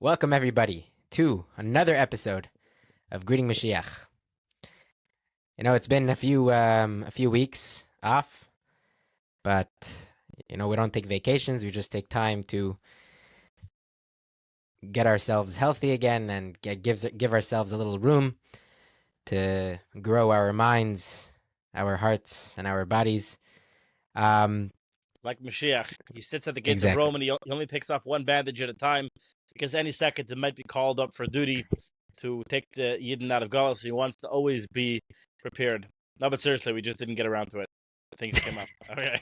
Welcome everybody to another episode of Greeting Mashiach. It's been a few weeks off, but we don't take vacations. We just take time to get ourselves healthy again and give ourselves a little room to grow our minds, our hearts, and our bodies. Like Mashiach, he sits at the gates of Rome and he only takes off one bandage at a time because any second it might be called up for duty to take the Yidden out of Galus. He wants to always be prepared. No, but seriously, we just didn't get around to it. Things came up. Okay.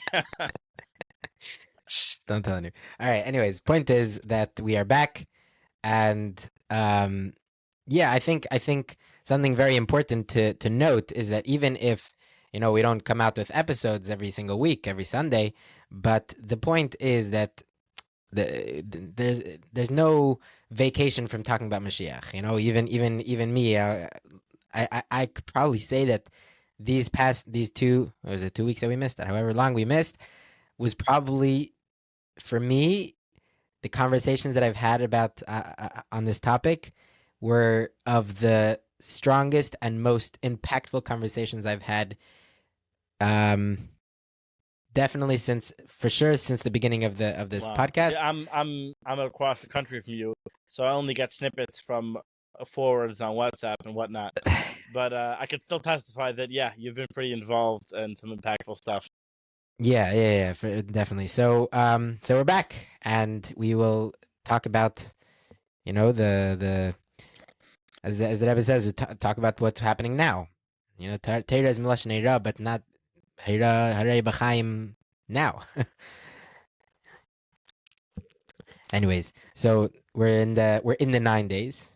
Shh, don't tell anyone. All right. Anyways, point is that we are back, and I think something very important to note is that even if we don't come out with episodes every single week, every Sunday, but the point is that there's no vacation from talking about Mashiach. Even me, I could probably say that these 2 weeks that we missed, however long we missed, was probably for me the conversations that I've had about on this topic were of the strongest and most impactful conversations I've had. Definitely since the beginning of this podcast. Yeah, I'm across the country from you, so I only get snippets from forwards on WhatsApp and whatnot. But I can still testify that you've been pretty involved in some impactful stuff. Yeah, definitely. So we're back, and we will talk about the as the Rebbe says, we talk about what's happening now. Torah is Milashon Hira, but not Hare B'chaim now. Anyways, so we're in the 9 days.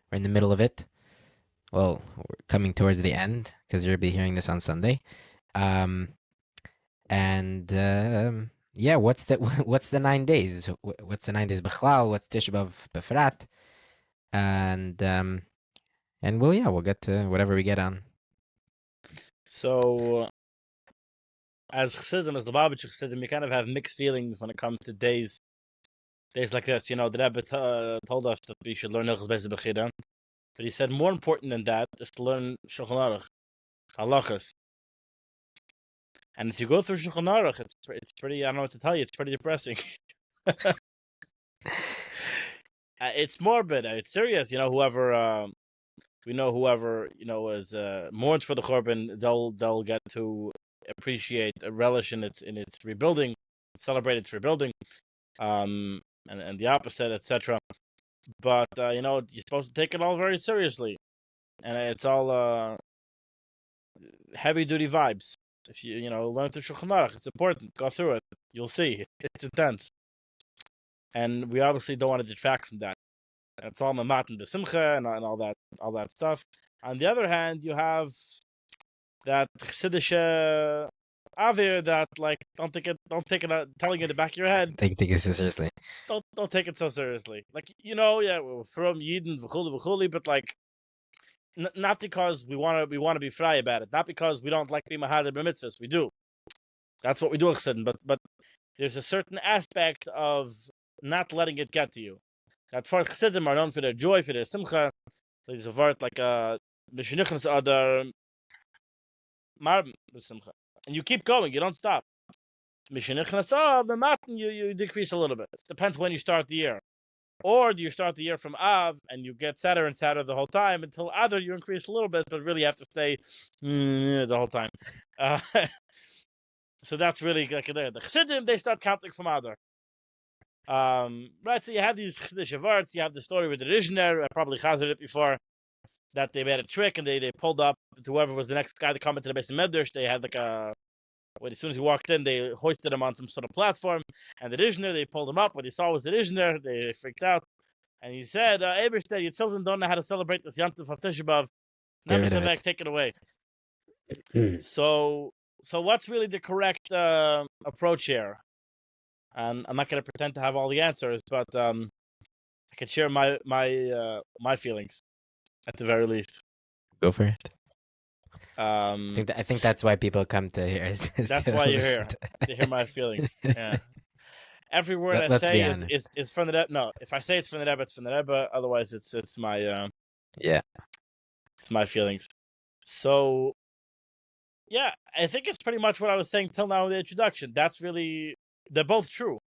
We're in the middle of it. Well, we're coming towards the end because you'll be hearing this on Sunday. What's the 9 days? What's the 9 days B'chlal? What's Tisha B'Av B'frat? And we'll get to whatever we get on. So, as Chassidim, as Lubavitcher Chassidim, you kind of have mixed feelings when it comes to days like this. The Rebbe told us that we should learn Hilchos Beis Bechira, but he said more important than that is to learn Shulchan Aruch, halachas. And if you go through Shulchan Aruch, it's pretty. I don't know what to tell you. It's pretty depressing. It's morbid. It's serious. Whoever is mourns for the Korban, they'll get to appreciate, relish in its rebuilding, celebrate its rebuilding, and the opposite, etc. But you're supposed to take it all very seriously, and it's all heavy duty vibes. If you learn through Shulchan Aruch, it's important. Go through it. You'll see it's intense, and we obviously don't want to detract from that. It's all mamatim b'simcha and all that stuff. On the other hand, you have that chassidish avir that don't take it telling you in the back of your head. Take it so seriously. Don't take it so seriously. We're from Yidden v'chuli, but not because we want to be fry about it. Not because we don't like being mahader b'mitzvahs. We do. That's what we do, chassidim. But there's a certain aspect of not letting it get to you. That for chassidim are known for their joy, for their simcha. There's a word like Mishnichnas Adar Marb b'simcha, and you keep going. You don't stop. Mishnichnas Adar you decrease a little bit. It depends when you start the year. Or do you start the year from Av and you get sadder and sadder the whole time until Adar you increase a little bit, but really you have to stay the whole time. So that's really the chassidim. They start counting from Adar. Right, so you have these Shavarts, you have the story with the Rishner, I probably chazed it before, that they made a trick and they pulled up to whoever was the next guy to come into the base of Medrash. They had as soon as he walked in, they hoisted him on some sort of platform, and the Rishner, they pulled him up. What he saw was the Rishner, they freaked out, and he said, Eberstein, your children don't know how to celebrate this Yom Tov of Tisha B'Av. Never take it away. So what's really the correct approach here? And I'm not going to pretend to have all the answers, but I can share my feelings at the very least. Go for it. I think that's why people come to hear. That's why you're here to hear my feelings. Yeah. Every word I Let's say be is, honest. is from the Rebbe. No, if I say it's from the Rebbe, it's from the Rebbe. Otherwise, it's my Yeah. it's my feelings. So yeah, I think it's pretty much what I was saying till now in the introduction. That's really, they're both true.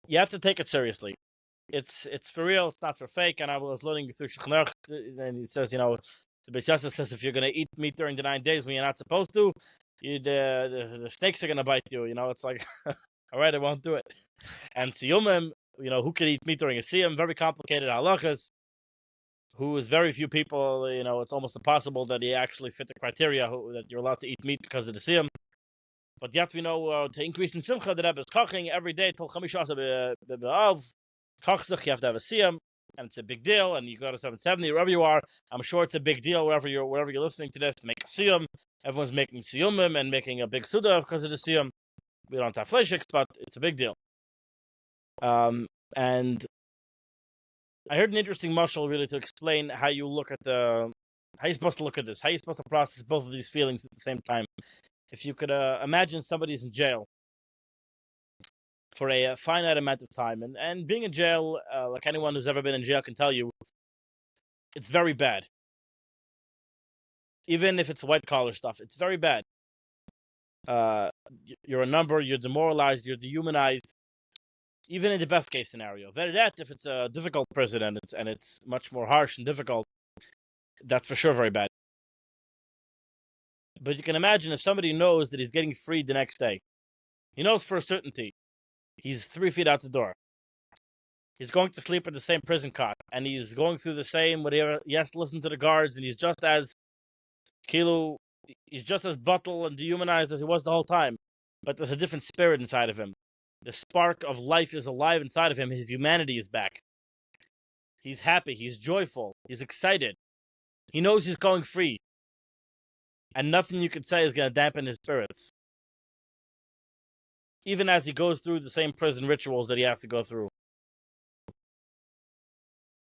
You have to take it seriously. It's for real. It's not for fake. And I was learning through Shulchan Aruch, and it says, the Beis Yosef says if you're going to eat meat during the 9 days when you're not supposed to, the snakes are going to bite you. It's like, all right, I won't do it. And Siyumim, who can eat meat during a Siyum? Very complicated halachas. Who is very few people, it's almost impossible that they actually fit the criteria that you're allowed to eat meat because of the Siyum. But yet we know to increase in Simcha, the Rebbe is koching every day till Tisha B'Av. Kochzich, you have to have a Siyum, and it's a big deal. And you go to 770, wherever you are. I'm sure it's a big deal wherever you're listening to this. To make a Siyum, everyone's making Siyumim and making a big Suda because of the Siyum. We don't have fleishiks, but it's a big deal. And I heard an interesting mashal really to explain how you look at how you're supposed to look at this, how you're supposed to process both of these feelings at the same time. If you could imagine somebody's in jail for a finite amount of time, and being in jail, like anyone who's ever been in jail can tell you, it's very bad. Even if it's white collar stuff, it's very bad. You're a number, you're demoralized, you're dehumanized. Even in the best case scenario, better that if it's a difficult prison and it's much more harsh and difficult, that's for sure very bad. But you can imagine if somebody knows that he's getting freed the next day, he knows for a certainty he's 3 feet out the door. He's going to sleep in the same prison cot, and he's going through the same whatever. He has to listen to the guards, and he's just as buttle and dehumanized as he was the whole time. But there's a different spirit inside of him. The spark of life is alive inside of him. His humanity is back. He's happy. He's joyful. He's excited. He knows he's going free. And nothing you can say is going to dampen his spirits. Even as he goes through the same prison rituals that he has to go through.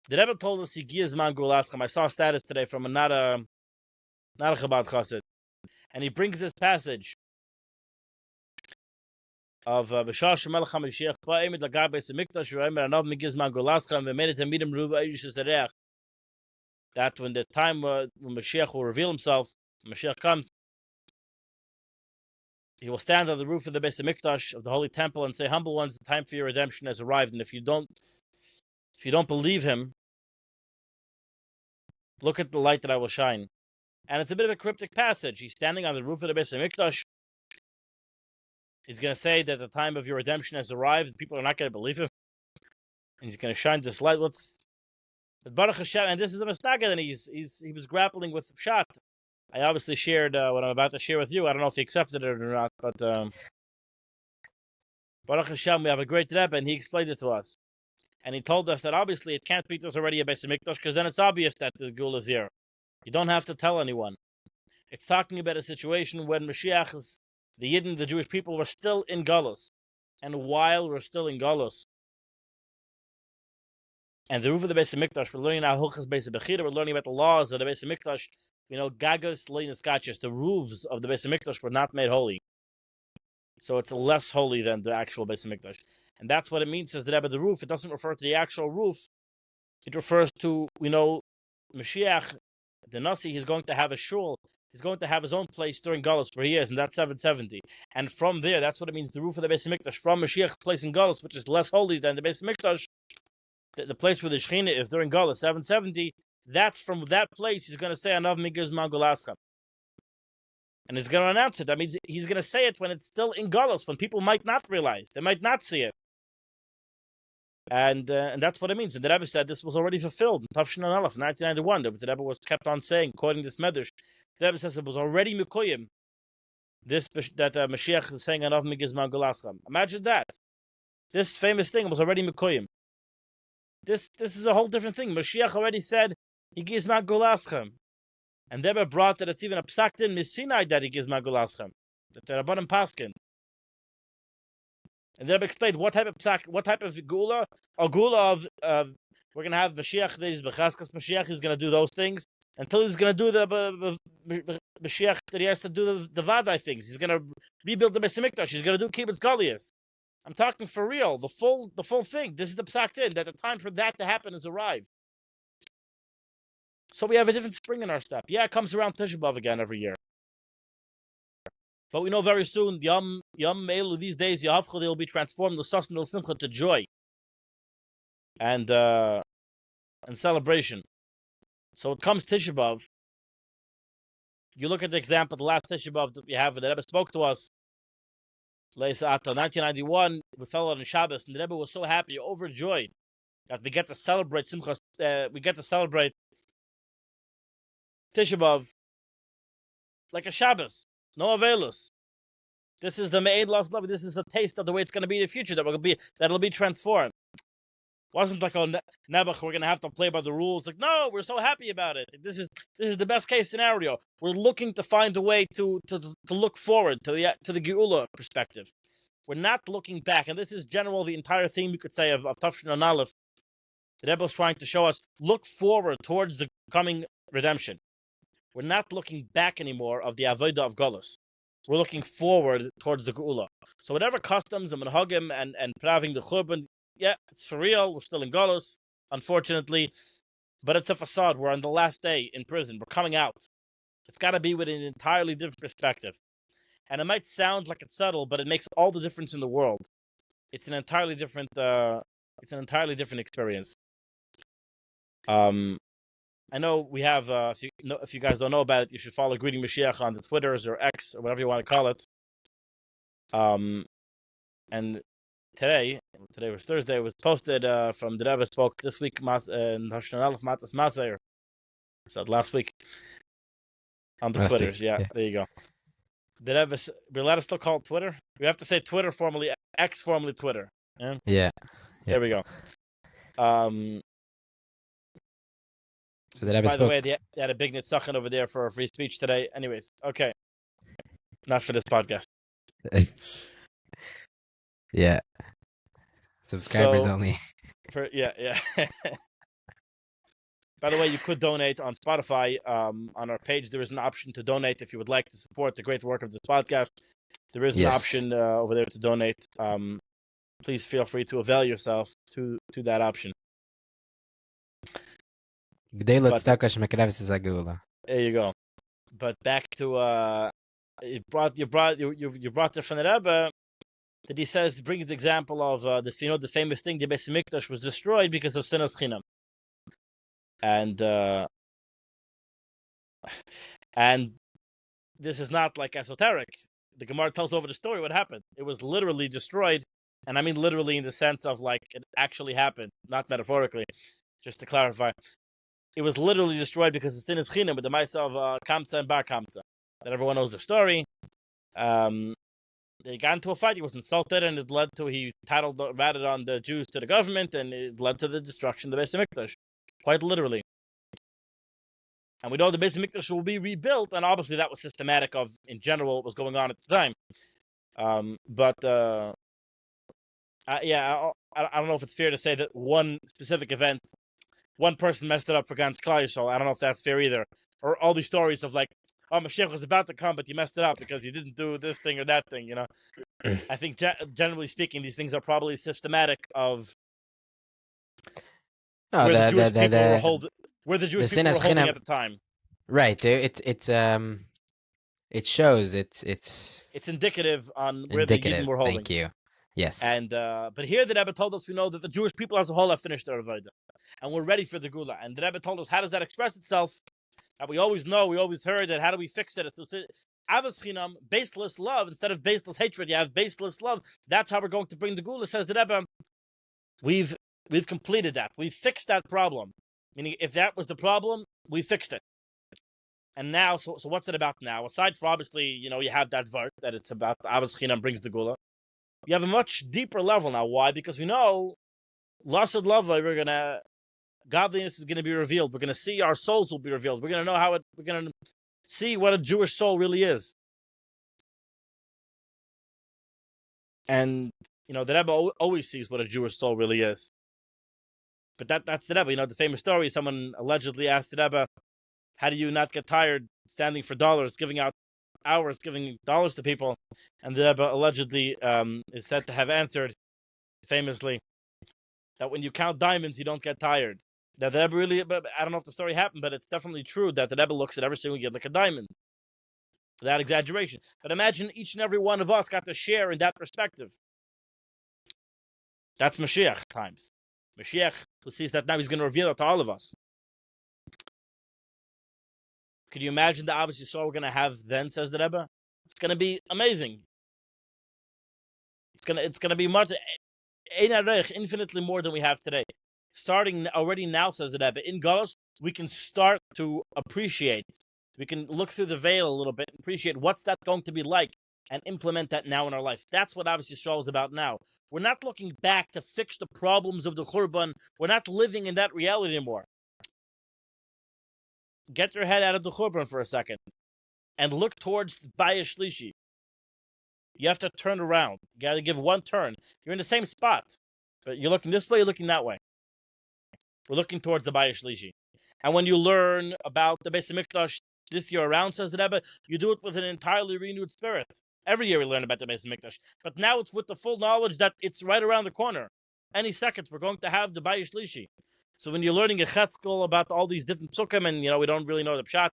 The Rebbe told us, I saw a status today from not a Chabad Chassid. And he brings this passage of B'shah Shemelech HaMashiach Ba'emid Lagar Beis HaMikdash Ro'emer Anav Migiz Man Golaschem V'meidet Hamidim Ruva Eishus Derech. That when the time when Mashiach will reveal himself, Mashiach comes, he will stand on the roof of the Beis HaMikdash of the Holy Temple and say, "Humble ones, the time for your redemption has arrived." And if you don't believe him, look at the light that I will shine. And it's a bit of a cryptic passage. He's standing on the roof of the Beis HaMikdash. He's going to say that the time of your redemption has arrived, and people are not going to believe him. And he's going to shine this light. But Baruch Hashem, and this is a mistake, and he was grappling with Pshat. I obviously shared what I'm about to share with you. I don't know if he accepted it or not, but Baruch Hashem, we have a great Rebbe, and he explained it to us. And he told us that obviously it can't be there's already a Beis HaMikdash, because then it's obvious that the Gul is here. You don't have to tell anyone. It's talking about a situation when Mashiach, the Yidden, the Jewish people, were still in Galus. And while we're still in Galus, and the roof of the Beis HaMikdash, we're learning now Hilchas Beis HaBechira, we're learning about the laws of the Beis HaMikdash. Gagas Leinaskachis, the roofs of the Beis HaMikdash were not made holy. So it's less holy than the actual Beis HaMikdash. And that's what it means, says the Rebbe, the roof. It doesn't refer to the actual roof. It refers to, Mashiach, the Nasi, he's going to have a shul. He's going to have his own place during Galus where he is, and that's 770. And from there, that's what it means, the roof of the Beis HaMikdash, from Mashiach's place in Galus, which is less holy than the Beis HaMikdash, the place where the Shekhinah is during Galus, 770, that's from that place he's going to say, Anav Migiz Man Golaschem. And he's going to announce it. That means he's going to say it when it's still in Galus, when people might not realize. They might not see it. And that's what it means. And the Rebbe said this was already fulfilled in Tafshin and Aleph, 1991. The Rebbe was kept on saying, quoting this Medrash. The Rebbe says it was already Mikoyim. That Mashiach is saying, Anav Migiz Man Golaschem. Imagine that. This famous thing was already Mikoyim. This is a whole different thing. Mashiach already said, he gives Man Golaschem. And the Rebbe brought that it's even a psaktin Misinai that he gives Man Golaschem. That the Rabbanim Paskin. And the Rebbe explained what type of gula, a gula of we're going to have Mashiach, there is Bechaskas Mashiach, who's going to do those things, until he's going to do the Mashiach, that he has to do the Vadai things. He's going to rebuild the Beis HaMikdash, he's going to do Kibbutz Goliath. I'm talking for real. The full thing. This is the psak din, that the time for that to happen has arrived. So we have a different spring in our step. Yeah, it comes around Tisha B'Av again every year. But we know very soon, Yom Meilu, these days, Yahavcha, they'll be transformed, L'Sasn El Simcha, to joy and celebration. So it comes Tisha B'Av. You look at the example, the last Tisha B'Av that we have, the Rebbe spoke to us, Leisa Atta, 1991, we fell on Shabbos, and the Rebbe was so happy, overjoyed, that we get to celebrate Simcha, we get to celebrate Tisha B'Av like a Shabbos, no Avelus. This is the Me'ed Las Love. This is a taste of the way it's going to be in the future, that'll be transformed. It wasn't like, oh, Nebuch, we're going to have to play by the rules. Like, no, we're so happy about it. This is the best case scenario. We're looking to find a way to look forward to the Geula perspective. We're not looking back, and this is general, the entire theme, you could say, of Tafshin and Aleph. The Rebbe was trying to show us, look forward towards the coming redemption. We're not looking back anymore of the Avodah of Golus. We're looking forward towards the Geula. So whatever customs and Menhagim and Praving the Churban, yeah, it's for real. We're still in Golus, unfortunately. But it's a facade. We're on the last day in prison. We're coming out. It's got to be with an entirely different perspective. And it might sound like it's subtle, but it makes all the difference in the world. It's an entirely different experience. I know we have, if you guys don't know about it, you should follow Greeting Mashiach on the Twitters or X or whatever you want to call it. And today was Thursday, it was posted from the Rebbe spoke this week in Tafshin Aleph Matas Maser. So last week on the Twitters. Yeah, there you go. The Rebbe, we're allowed to still call it Twitter? We have to say Twitter formerly, X formerly Twitter. Yeah. There we go. So the Rebbe By spoke. the way, they had a big nitzachin over there for free speech today. Anyways, okay. Not for this podcast. Yeah. Subscribers only. Yeah. By the way, you could donate on Spotify. On our page, there is an option to donate if you would like to support the great work of this podcast. There is an option over there to donate. Please feel free to avail yourself to that option. There you go. But back to you brought the from the Rebbe that he says brings the example of the famous thing, the Beis Hamikdash was destroyed because of sinas chinam, and this is not like esoteric. The Gemara tells over the story what happened. It was literally destroyed, and I mean literally in the sense of like it actually happened, not metaphorically. Just to clarify, it was literally destroyed because of sinas chinam with the ma'aseh of Kamsa and Bar Kamsa. That everyone knows the story. They got into a fight. He was insulted, and it led to he ratted on the Jews to the government, and it led to the destruction of the Beis Hamikdash, quite literally. And we know the Beis Hamikdash will be rebuilt, and obviously that was systematic of, in general, what was going on at the time. I don't know if it's fair to say that one specific event, one person messed it up for Gans Klai, so I don't know if that's fair either. Or all these stories of like, oh, Mashiach was about to come, but you messed it up because you didn't do this thing or that thing, you know. I think, generally speaking, these things are probably systematic of where the Jewish people were holding at the time. Right. It shows. It's indicative on where the Yidden were holding. Thank you. Yes. And but here the Rebbe told us, we know that the Jewish people as a whole have finished their avodah, and we're ready for the Gula. And the Rebbe told us, how does that express itself? We always heard that. How do we fix it? It's Avos Chinam, baseless love, instead of baseless hatred, you have baseless love. That's how we're going to bring the Gula, says the Rebbe. We've completed that. We've fixed that problem. Meaning, if that was the problem, we fixed it. And now, so what's it about now? Aside from, obviously, you have that vart that it's about Avos Chinam brings the Gula. You have a much deeper level now. Why? Because we know, Lasad Lava, godliness is going to be revealed. We're going to see our souls will be revealed. We're going to know we're going to see what a Jewish soul really is. And, the Rebbe always sees what a Jewish soul really is. But that's the Rebbe. The famous story, someone allegedly asked the Rebbe, how do you not get tired standing for dollars, giving out hours giving dollars to people, and the Rebbe allegedly is said to have answered famously that when you count diamonds, you don't get tired. That the Rebbe really, I don't know if the story happened, but it's definitely true that the Rebbe looks at every single yid like a diamond. Without exaggeration. But imagine each and every one of us got to share in that perspective. That's Mashiach times. Mashiach, who sees that now, he's going to reveal it to all of us. Could you imagine the obvious Yisrael we're going to have then, says the Rebbe? It's going to be amazing. It's going to be much, infinitely more than we have today. Starting already now, says the Rebbe, in Galus, we can start to appreciate. We can look through the veil a little bit and appreciate what's that going to be like and implement that now in our life. That's what obviously Yisrael is about now. We're not looking back to fix the problems of the Churban. We're not living in that reality anymore. Get your head out of the Churban for a second and look towards Bayis Shlishi. You have to turn around. You got to give one turn. You're in the same spot. But you're looking this way, you're looking that way. We're looking towards the Bayis Shlishi. And when you learn about the Beis HaMikdash this year around, says the Rebbe, you do it with an entirely renewed spirit. Every year we learn about the Beis HaMikdash. But now it's with the full knowledge that it's right around the corner. Any second, we're going to have the Bayis Shlishi. So when you're learning a Chetzkel about all these different psukim, and we don't really know the pshat,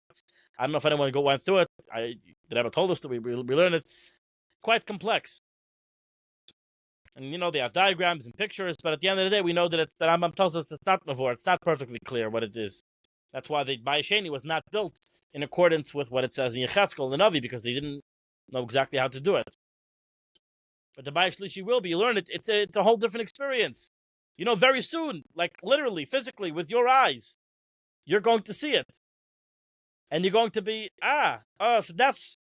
I don't know if anyone went through it. The Rebbe told us that we learned it. It's quite complex. And they have diagrams and pictures, but at the end of the day, we know that the Rambam tells us it's not before. It's not perfectly clear what it is. That's why the Bayis Sheni was not built in accordance with what it says in Yechezkel and the Navi, because they didn't know exactly how to do it. But the Bayis Shlishi will be. You learn it. It's a whole different experience. Very soon, like literally, physically, with your eyes, you're going to see it, and you're going to be so that's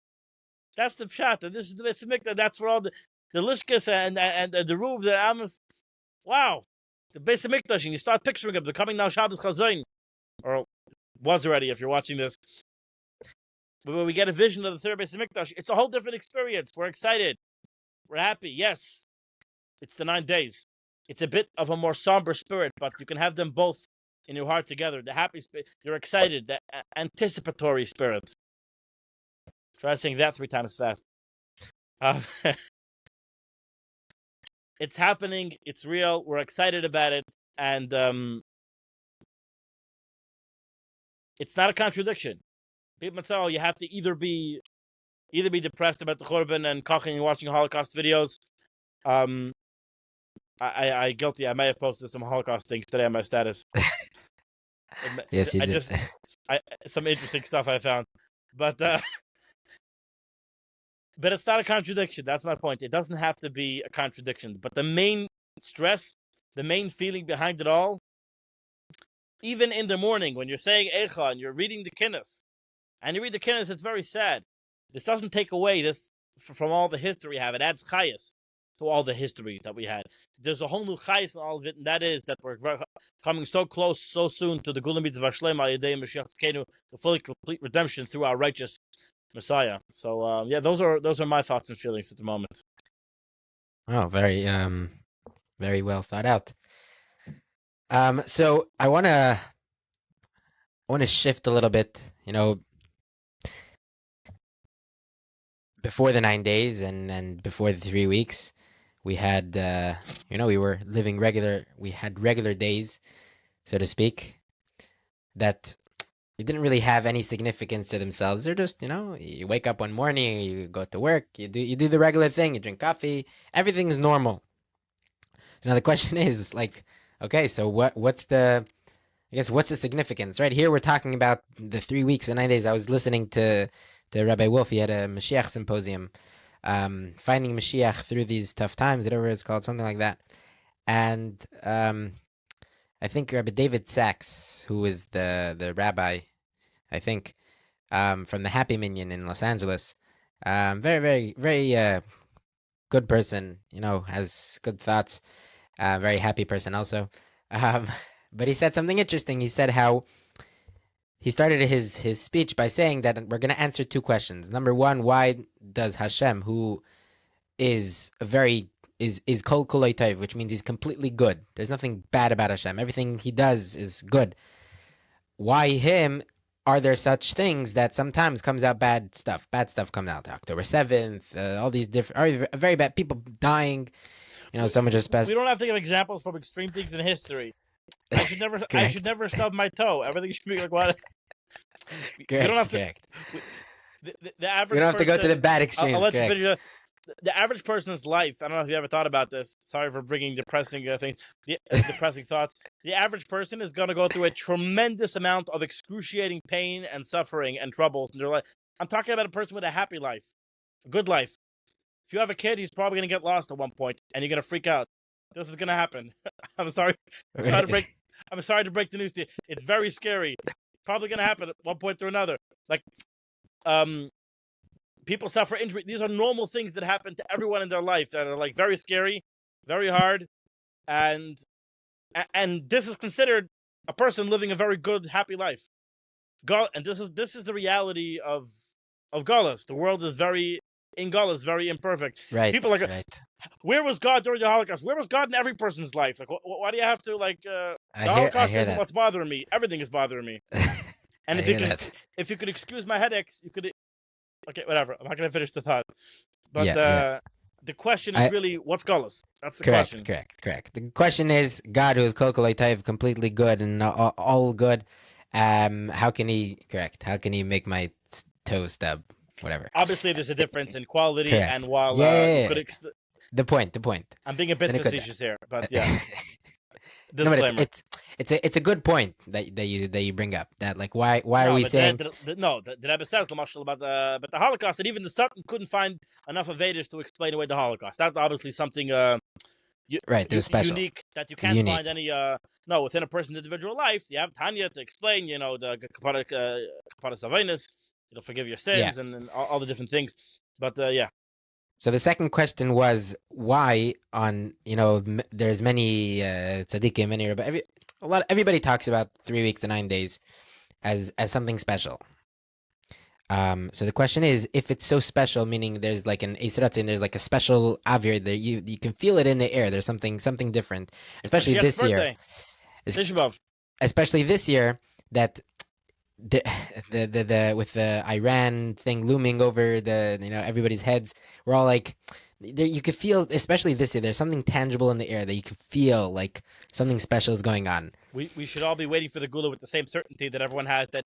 the pshat, and this is the Beis HaMikdash. That's where all the lishkas and the rooms and amos. Wow, the Beis HaMikdash, and you start picturing it. They're coming now Shabbos Chazayin, or was already if you're watching this. But when we get a vision of the third Beis HaMikdash, it's a whole different experience. We're excited. We're happy. Yes, it's the 9 days. It's a bit of a more somber spirit, but you can have them both in your heart together. The happy spirit, you're excited, the anticipatory spirit. Try saying that 3 times fast. It's happening. It's real. We're excited about it. And it's not a contradiction. People say, you have to either be depressed about the Churban and koching and watching Holocaust videos. I guilty. I may have posted some Holocaust things today on my status. Yes, you did. Some interesting stuff I found, but it's not a contradiction. That's my point. It doesn't have to be a contradiction. But the main stress, the main feeling behind it all, even in the morning when you're saying Eicha and you're reading the Kinnis, and you read the Kinnis, it's very sad. This doesn't take away this from all the history we have. It adds chayas to all the history that we had. There's a whole new chayas in all of it, and that is that we're coming so close, so soon to the Gula Mitzvah Shlema Yedei Mashiach Tzkeinu, the fully complete redemption through our righteous Messiah. So those are my thoughts and feelings at the moment. Oh, very very well thought out. So I wanna shift a little bit. Before the 9 days and before the 3 weeks, we had we were living we had regular days, so to speak, that didn't really have any significance to themselves. They're just, you wake up one morning, you go to work, you do the regular thing, you drink coffee, everything's normal. So now the question is, okay, so what's the significance? Right here we're talking about the 3 weeks and 9 days. I was listening to Rabbi Wolf. He had a Mashiach symposium, finding Mashiach through these tough times, whatever it's called, something like that. And I think Rabbi David Sachs, who is the rabbi, I think, from the Happy Minyan in Los Angeles, very, very, very good person, has good thoughts, very happy person also. But he said something interesting. He said how he started his speech by saying that we're going to answer 2 questions. Number 1, why does Hashem, who is kol kulei tov, which means he's completely good. There's nothing bad about Hashem. Everything he does is good. Why him? are there such things that sometimes comes out bad stuff? Bad stuff comes out October 7th, all these different, very bad people dying. Someone just We passed. don't have to give examples from extreme things in history. I should Correct. never stub my toe. Everything should be like what? We don't have to. Correct. The We average don't have to go to the person. bad I'll extremes. let you Correct. finish. The average person's life. I don't know if you ever thought about this. Sorry for bringing depressing things, depressing thoughts. The average person is going to go through a tremendous amount of excruciating pain and suffering and troubles in their life. I'm talking about a person with a happy life, a good life. If you have a kid, he's probably going to get lost at one point, and you're going to freak out. This is going to happen. I'm sorry. I'm sorry to break the news to you. It's very scary. Probably going to happen at one point or another. Like, people suffer injury. These are normal things that happen to everyone in their life that are like very scary, very hard, and this is considered a person living a very good, happy life. And this is the reality of Galus. The world is very very imperfect. Right. People are like, right. where was God during the Holocaust? Where was God in every person's life? Like, why do you have to like? The I Holocaust hear isn't that. what's bothering me. Everything is bothering me. And I hear that. if you could excuse my headaches, you could. Okay, whatever. I'm not gonna finish the thought. But Yeah. the question is really, what's Galus? That's the question. Correct. The question is, God, who is Kol Taiv, completely good and all good. How can he? Correct. How can he make my toe stub? Whatever. Obviously, there's a difference in quality, Correct. and while Yeah. could the point. I'm being a bit Then it could- facetious here, but yeah. No, Disclaimer. but it's a good point that you bring up. That like why are we saying the Rebbe says Lamashal about the Holocaust, that even the Satan couldn't find enough of Vedas to explain away the Holocaust. That's obviously something right? It was special, unique that you can't find any within a person's individual life. You have Tanya to explain, the Kapara Savinus, forgive your sins and all the different things. But yeah. So the second question was why on there's many tzaddikim, many everybody talks about 3 weeks to 9 days as something special. So the question is, if it's so special, meaning there's like an Eisratzin, there's like a special avir there, you can feel it in the air. There's something different, especially this year. Tisha B'Av. Especially this year that the with the Iran thing looming over everybody's heads, we're all like, you could feel, especially this year, there's something tangible in the air that you can feel like something special is going on. We should all be waiting for the Gula with the same certainty that everyone has that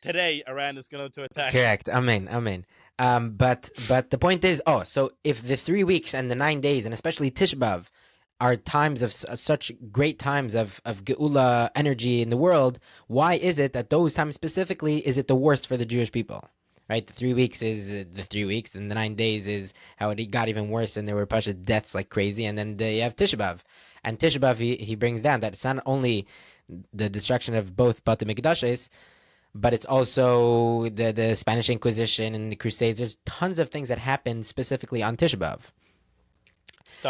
today Iran is going to attack. Correct. Amen. But the point is, so if the 3 weeks and the 9 days, and especially Tisha B'Av, are times of such great times of Geula energy in the world, why is it that those times specifically is it the worst for the Jewish people? Right? The 3 weeks is the 3 weeks, and the 9 days is how it got even worse, and there were Pasha deaths like crazy, and then you have Tisha B'Av. And Tisha B'Av, he brings down that it's not only the destruction of both Bate Mikdashes, but it's also the Spanish Inquisition and the Crusades. There's tons of things that happen specifically on Tisha B'Av.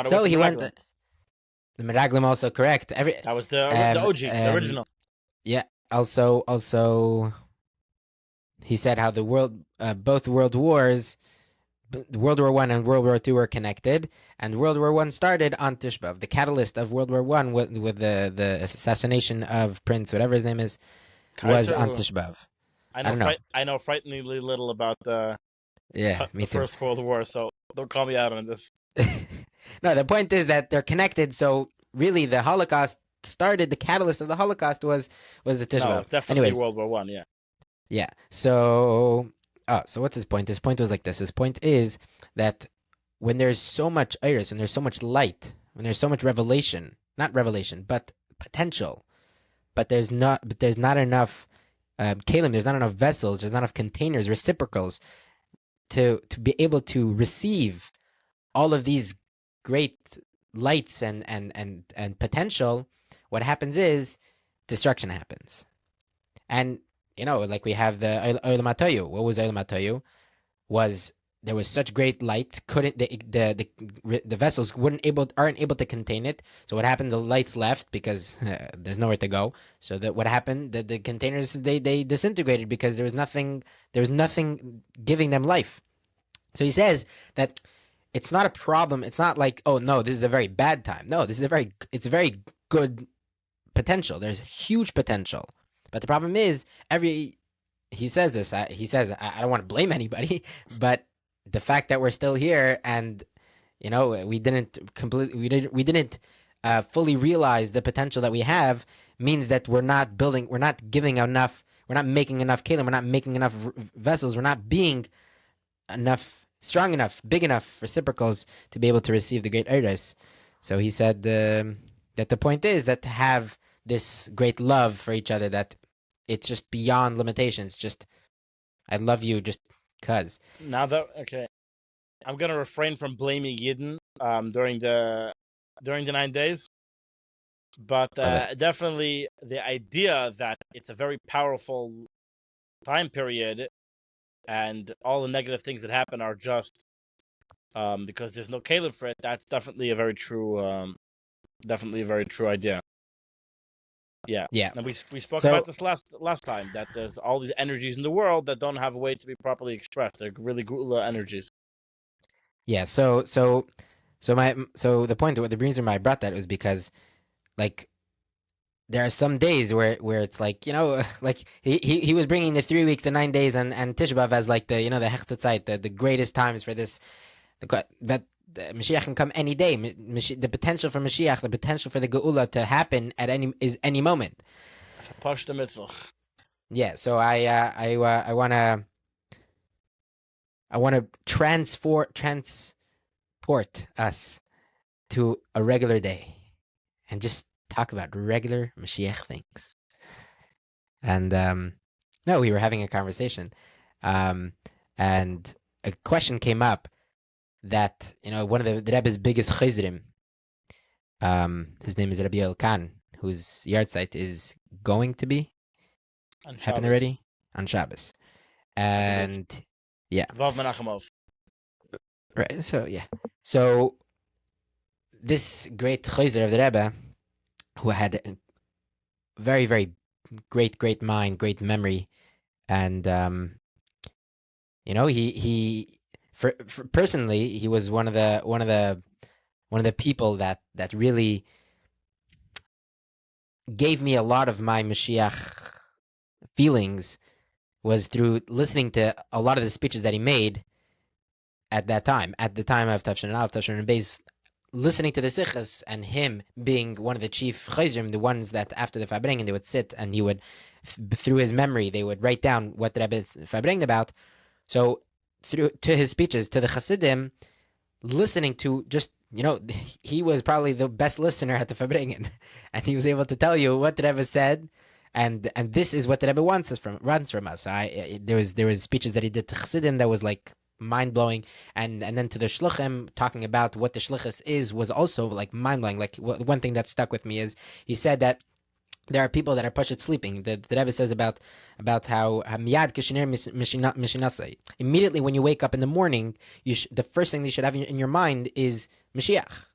So he went... The Meraglim also correct. That was the OG, the original. Yeah. Also, he said how both world wars, World War I and World War II, were connected, and World War I started on Tisha B'Av. The catalyst of World War I with the assassination of Prince, whatever his name is, was on Tisha B'Av. I know frighteningly little about the First World War, so don't call me out on this. No, the point is that they're connected. So really, the Holocaust started. The catalyst of the Holocaust was the Tisha B'Av. It's definitely World War One. Yeah. Yeah. So what's his point? His point was like this. His point is that when there's so much iris, when there's so much light, when there's so much revelation, not revelation, but potential, but there's not enough kalim, there's not enough vessels, there's not enough containers, reciprocals to be able to receive all of these great lights and potential. What happens is destruction happens. And like we have the Olam HaToyu. What was Olam HaToyu? There was such great light, the vessels aren't able to contain it. So what happened? The lights left because there's nowhere to go. So that what happened? The containers they disintegrated because there was nothing giving them life. So he says that it's not a problem. It's not like, oh no, this is a very bad time. No, it's a very good potential. There's huge potential. But the problem is he says this. He says, I don't want to blame anybody, but the fact that we're still here and we didn't fully realize the potential that we have means that we're not giving enough, we're not making enough kelim, we're not making enough vessels, we're not being enough, strong enough, big enough reciprocals to be able to receive the great Eidos. So he said that the point is that to have this great love for each other, that it's just beyond limitations. Just I love you just cause. Now that okay, I'm gonna refrain from blaming Yidden during the 9 days, but Love it. definitely the idea that it's a very powerful time period, and all the negative things that happen are just because there's no Caleb for it. That's definitely a very true idea. Yeah, Yeah. and we spoke about So this last time, that there's all these energies in the world that don't have a way to be properly expressed. They're really gula energies. yeah. So the point, the reason why I brought that was because, like, there are some days where it's like, like he was bringing the 3 weeks, the 9 days, and Tisha B'Av as like the the hechtatzeit, the greatest times for this. But the Mashiach can come any day. The potential for Mashiach, the potential for the Geula to happen at any moment. Pashta mitzvah. Yeah. So I wanna transport us to a regular day and just talk about regular Mashiach things. And no, we were having a conversation, um, and a question came up that one of the Rebbe's biggest chizrim, his name is Reb Yoel Khan, whose yard site is going to be On happened Shabbos. already on Shabbos, I believe. and yeah, Vav Menachemov. right. So yeah, so this great chizr of the Rebbe, who had a very very great mind, great memory, and he for personally, he was one of the people that really gave me a lot of my Mashiach feelings, was through listening to a lot of the speeches that he made at the time of Tafshin and Aleph, Tafshin and Beis, listening to the Sichas, and him being one of the chief chayzrim, the ones that after the Fabrengen they would sit and he would, through his memory, they would write down what the Rebbe is Fabrengen about. So through to his speeches to the Chassidim, listening to just he was probably the best listener at the Fabrengen, and he was able to tell you what the Rebbe said, and this is what the Rebbe wants from us. There was speeches that he did to Chassidim that was like mind blowing, and then to the Shluchim, talking about what the Shluchus is, was also like mind blowing. Like one thing that stuck with me is he said that there are people that are pushed sleeping. The Rebbe says about how miyad kishinir mishinasai. Immediately when you wake up in the morning, the first thing you should have in your mind is Mashiach.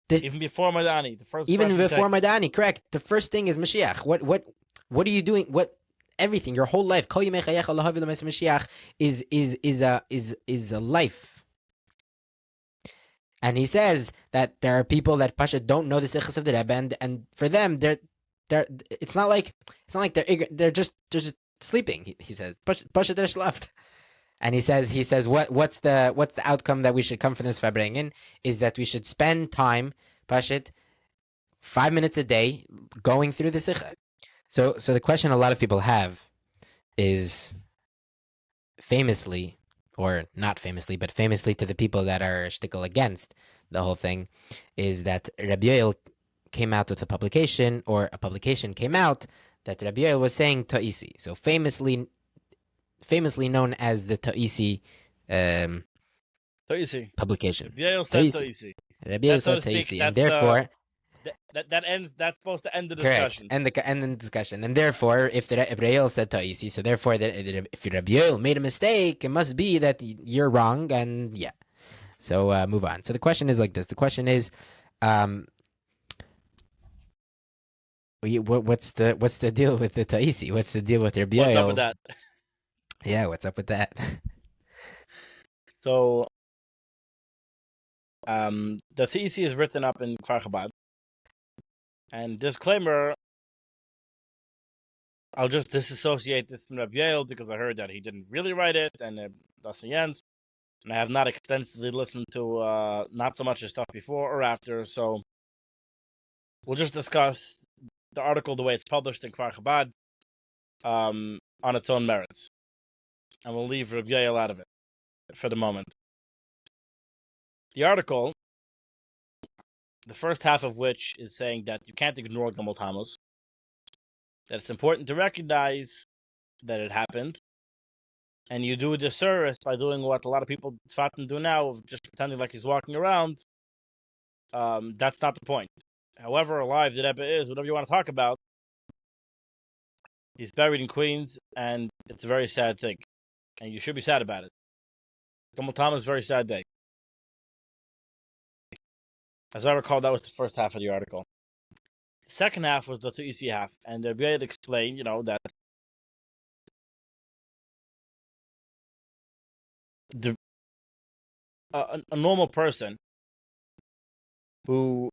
This, Even before Madani, the first breath even you before take. Madani, correct. The first thing is Mashiach. What are you doing? What everything, your whole life, Kol Yimei Chayecha Lahavi L'Mes Mashiach is a life. And he says that there are people that Pasha don't know the sichas of the Rebbe, and for them, they're they're just sleeping. He says Pasha der schlaft. And he says what's the outcome that we should come from this Fabrengen is that we should spend time, Pashit, 5 minutes a day going through the Sikha. So the question a lot of people have is, famously, or not famously, but famously to the people that are shtickle against the whole thing, is that Reb Yoel came out with a publication, or a publication came out that Reb Yoel was saying Ta'isi. So famously known as the Ta'isi Toisi. publication. Yoel said Ta'isi. Toisi. Reb That, Yoel so said to speak, Ta'isi, and that's the therefore, that ends. That's supposed to end the correct, discussion. and the discussion, and therefore, if Reb Yoel said Ta'isi, so therefore, if Reb Yoel made a mistake, it must be that you're wrong, and yeah. So move on. So the question is like this. The question is, um, what's the deal with the Taisi? What's the deal with Reb What's up with Yoel? that? Yeah, what's up with that? So, the thesis is written up in Kfar Chabad, and disclaimer: I'll just disassociate this from Reb Yoel because I heard that he didn't really write it, and that's the ends. And I have not extensively listened to not so much the stuff before or after, so we'll just discuss the article the way it's published in Kfar Chabad on its own merits. And we'll leave Reb Yoel out of it for the moment. The article, the first half of which is saying that you can't ignore Gimmel Tammuz, that it's important to recognize that it happened, and you do a disservice by doing what a lot of people Tzfatim do now, of just pretending like he's walking around. That's not the point. However alive the Rebbe is, whatever you want to talk about, he's buried in Queens, and it's a very sad thing. And you should be sad about it. Gimmel Tammuz is a very sad day. As I recall, that was the first half of the article. The second half was the two easy half, and Reb Yoel explained, that a normal person who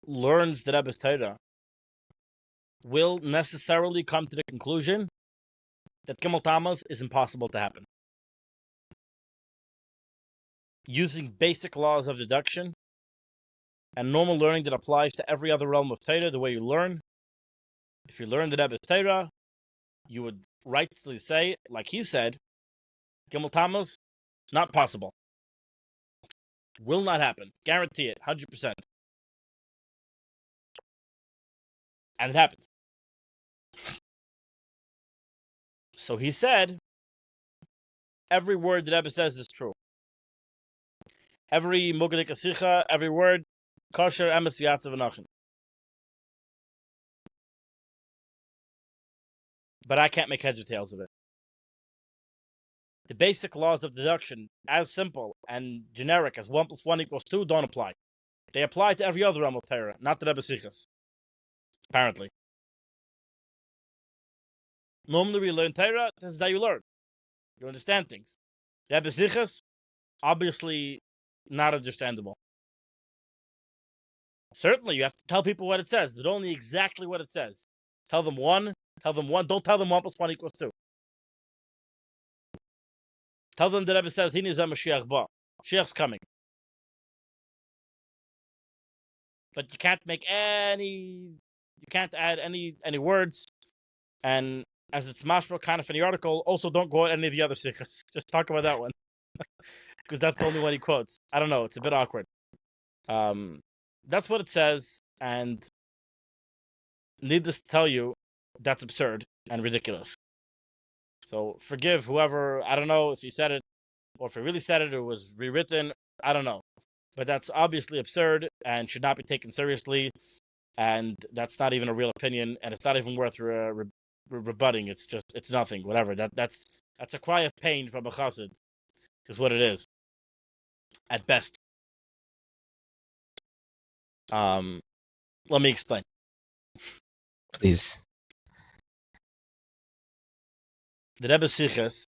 learns the Rebbe's Torah will necessarily come to the conclusion that Gimmel Tammuz is impossible to happen. Using basic laws of deduction and normal learning that applies to every other realm of Torah, the way you learn. If you learn the Rebbe's Torah, you would rightly say, like he said, Gimmel Tammuz, not possible. Will not happen. Guarantee it, 100%. And it happened. So he said, every word that Rebbe says is true. Every Mugadik Asicha, every word, kosher, emes, v'yatzav, v'nachin. But I can't make heads or tails of it. The basic laws of deduction, as simple and generic as 1 + 1 = 2, don't apply. They apply to every other realm of Torah, not the Rebbe Sichas. Apparently. Normally we learn Torah, this is how you learn. You understand things. The Rebbe Sichas, obviously not understandable. Certainly, you have to tell people what it says. They don't know exactly what it says. Tell them one. Don't tell them 1 + 1 = 2. Tell them the Rebbe says, Hine Zeh Moshiach Ba. Mashiach's coming. But you can't add any words. And as it's mashma kind of in the article, also don't go at any of the other sikhs. Just talk about that one. Because that's the only one he quotes. I don't know, it's a bit awkward. That's what it says, and needless to tell you, that's absurd and ridiculous. So forgive whoever, I don't know if he said it, or if he really said it, or was rewritten, I don't know. But that's obviously absurd and should not be taken seriously, and that's not even a real opinion, and it's not even worth rebutting. It's nothing, whatever. That's a cry of pain from a chassid, is what it is, at best. Let me explain. Please. The Rebbe Sichas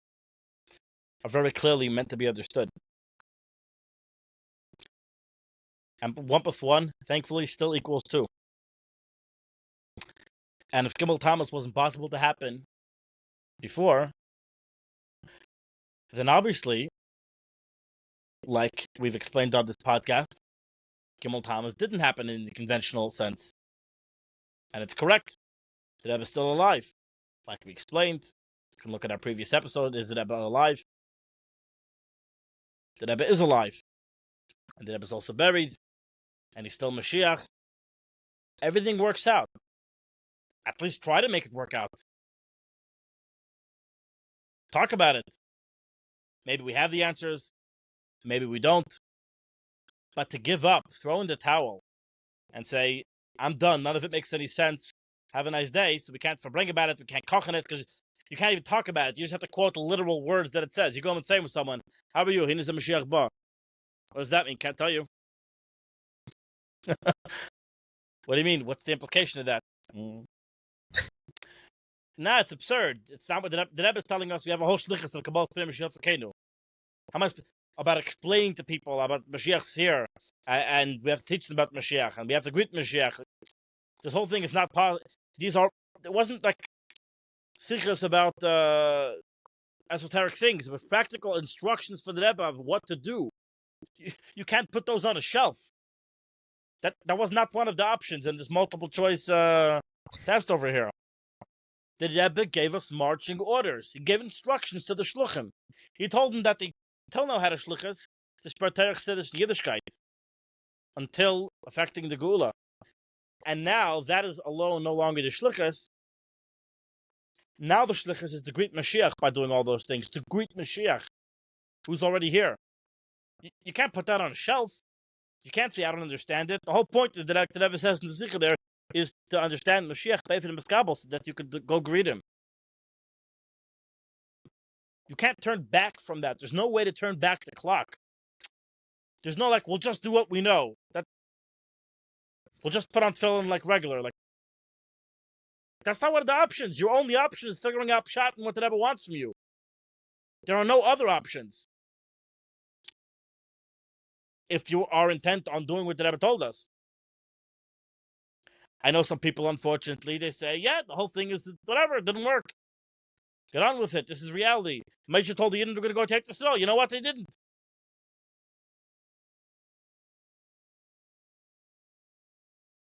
are very clearly meant to be understood. And 1 + 1, thankfully, still equals 2. And if Gimmel Tammuz wasn't possible to happen before, then obviously, like we've explained on this podcast, Gimmel Tammuz didn't happen in the conventional sense. And it's correct. The Rebbe is still alive. Like we explained, you can look at our previous episode, is the Rebbe alive? The Rebbe is alive. And the Rebbe is also buried. And he's still Mashiach. Everything works out. At least try to make it work out. Talk about it. Maybe we have the answers. Maybe we don't. But to give up, throw in the towel, and say, I'm done. None of it makes any sense. Have a nice day. So we can't verbring about it. We can't koch on it because you can't even talk about it. You just have to quote the literal words that it says. You go home and say with someone, how are you? Hine Zeh Moshiach Ba. What does that mean? Can't tell you. What do you mean? What's the implication of that? Nah, it's absurd. It's not what the Rebbe is telling us. We have a whole shlichus of Kabbalah Pnei Mashiach Tzedakenu. How much about explaining to people about Mashiach's here, and we have to teach them about Mashiach, and we have to greet Mashiach. This whole thing is not possible. It wasn't like sichos about esoteric things, but practical instructions for the Rebbe of what to do. You can't put those on a shelf. That was not one of the options in this multiple choice test over here. The Rebbe gave us marching orders. He gave instructions to the shluchim. He told them that they till now had a shluchas, the Sparterich Siddish Yiddishkeit, until affecting the Gula. And now that is alone no longer the shluchas. Now the shluchas is to greet Mashiach by doing all those things, to greet Mashiach, who's already here. You can't put that on a shelf. You can't say, I don't understand it. The whole point is that the Rebbe says in the Sikha there is to understand Mashiach, Beifin and Miskabel, so that you could go greet him. You can't turn back from that. There's no way to turn back the clock. There's no we'll just do what we know. That we'll just put on tefillin like regular. That's not one of the options. Your only option is figuring out pshat and what the Rebbe wants from you. There are no other options. If you are intent on doing what the Rebbe told us. I know some people, unfortunately, they say, yeah, the whole thing is whatever, it didn't work. Get on with it. This is reality. Moshe told the Yidden they're going to go take the snow. You know what? They didn't.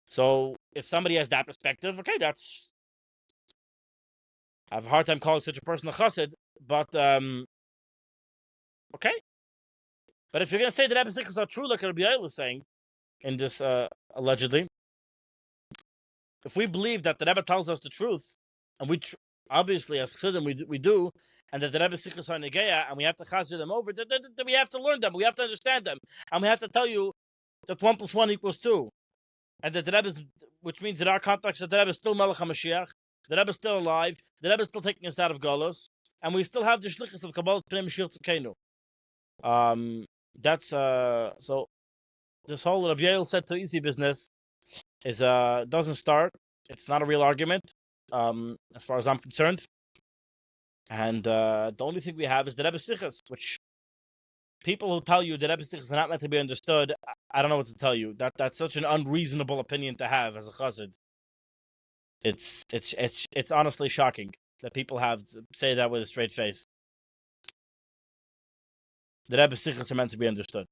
So if somebody has that perspective, okay, I have a hard time calling such a person a chassid, but okay. But if you're going to say that Rebbe Sichos are true, like Reb Yoel is saying in this, allegedly, if we believe that the Rebbe tells us the truth, and we obviously as Chassidim we do, and that the Rebbe Sichos are negeya, and we have to chazir them over, then we have to learn them, we have to understand them, and we have to tell you that 1 + 1 = 2, and that the Rebbe, which means in our context that the Rebbe is still Melech HaMashiach, the Rebbe is still alive, the Rebbe is still taking us out of Golos, and we still have the shlichus of Kabbalah Pnei Mashiach Tzidkeinu. That's so. This whole Reb Yoel said to easy business is doesn't start. It's not a real argument, as far as I'm concerned. And the only thing we have is the Rebbe Sichos, which people who tell you that Rebbe Sichos are not meant to be understood, I don't know what to tell you. That's such an unreasonable opinion to have as a chassid. It's honestly shocking that people say that with a straight face. The Rebbe Sichos are meant to be understood,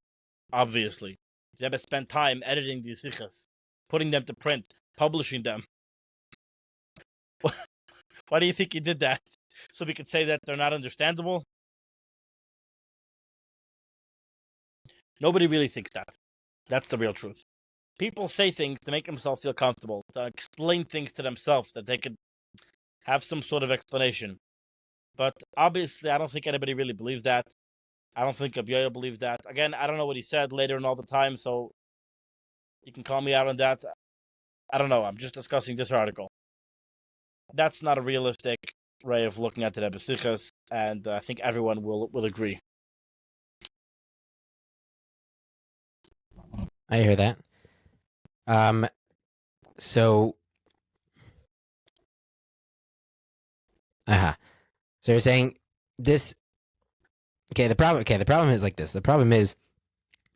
obviously. The Rebbe spent time editing these Sichos, putting them to print, publishing them. Why do you think he did that? So we could say that they're not understandable? Nobody really thinks that. That's the real truth. People say things to make themselves feel comfortable, to explain things to themselves, that they could have some sort of explanation. But obviously, I don't think anybody really believes that. I don't think Reb Yoel believes that. Again, I don't know what he said later and all the time, so you can call me out on that. I don't know. I'm just discussing this article. That's not a realistic way of looking at the Rebbe Sichos, and I think everyone will agree. I hear that. So you're saying this. Okay, the problem is like this. The problem is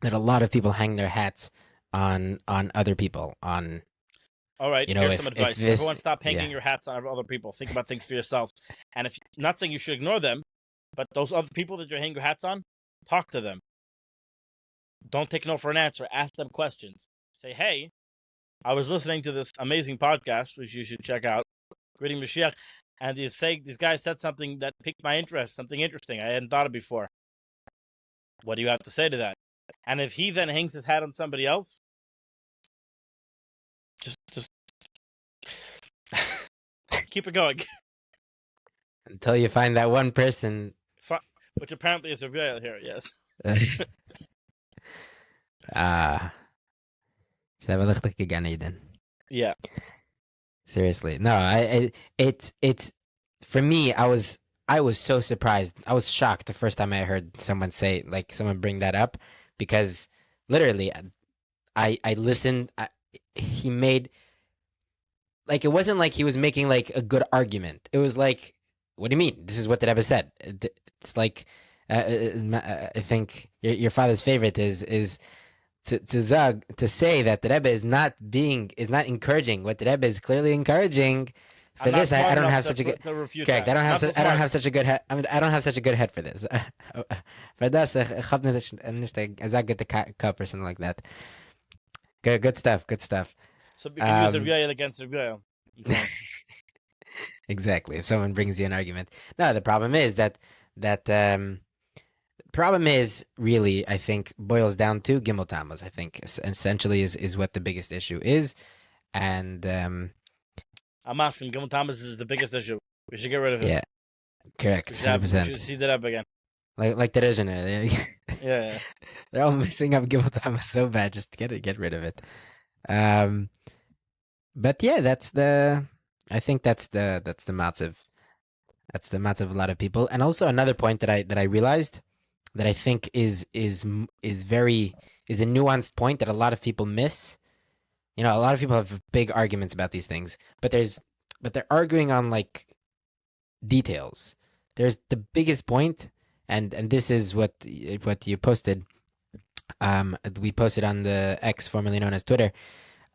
that a lot of people hang their hats on other people. All right, here's some advice. Everyone stop hanging your hats on other people. Think about things for yourself. And if not saying you should ignore them, but those other people that you're hanging your hats on, talk to them. Don't take no for an answer. Ask them questions. Say, hey, I was listening to this amazing podcast, which you should check out, Greeting Mashiach, and these guys said something that piqued my interest, something interesting. I hadn't thought of before. What do you have to say to that? And if he then hangs his hat on somebody else, just keep it going. Until you find that one person. Which apparently is Reb Yoel here, yes. Yeah. Seriously. No, it's for me, I was so surprised. I was shocked the first time I heard someone bring that up, because literally I listened. He made, it wasn't like he was making a good argument. It was like, what do you mean? This is what the Rebbe said. It's like, I think your father's favorite is to say that the Rebbe is not encouraging. What the Rebbe is clearly encouraging For I'm not this, I smart don't enough have such a good. to refute Correct. that. Not so I don't smart. have such a good head. I don't have such a good head for this. For this, ich hab nicht a good cup or something like that. Good stuff. Good stuff. So we can use Reb Yoel against Reb Yoel. And so on. Exactly. If someone brings you an argument, no. The problem is that problem is really, I think, boils down to Gimmel Tammuz. I think essentially is what the biggest issue is, and I'm asking, Gimmel Tammuz is the biggest issue. We should get rid of it. yeah, correct, We 100%. should see that up again. Like the Rizhiner. Yeah. They're all messing up Gimmel Tammuz so bad. Just get rid of it. But yeah, I think that's the matziv. That's the matziv of a lot of people. And also another point that I realized that I think is a nuanced point that a lot of people miss. You know, a lot of people have big arguments about these things, but they're arguing on like details. There's the biggest point, and this is what you posted. We posted on the X, formerly known as Twitter.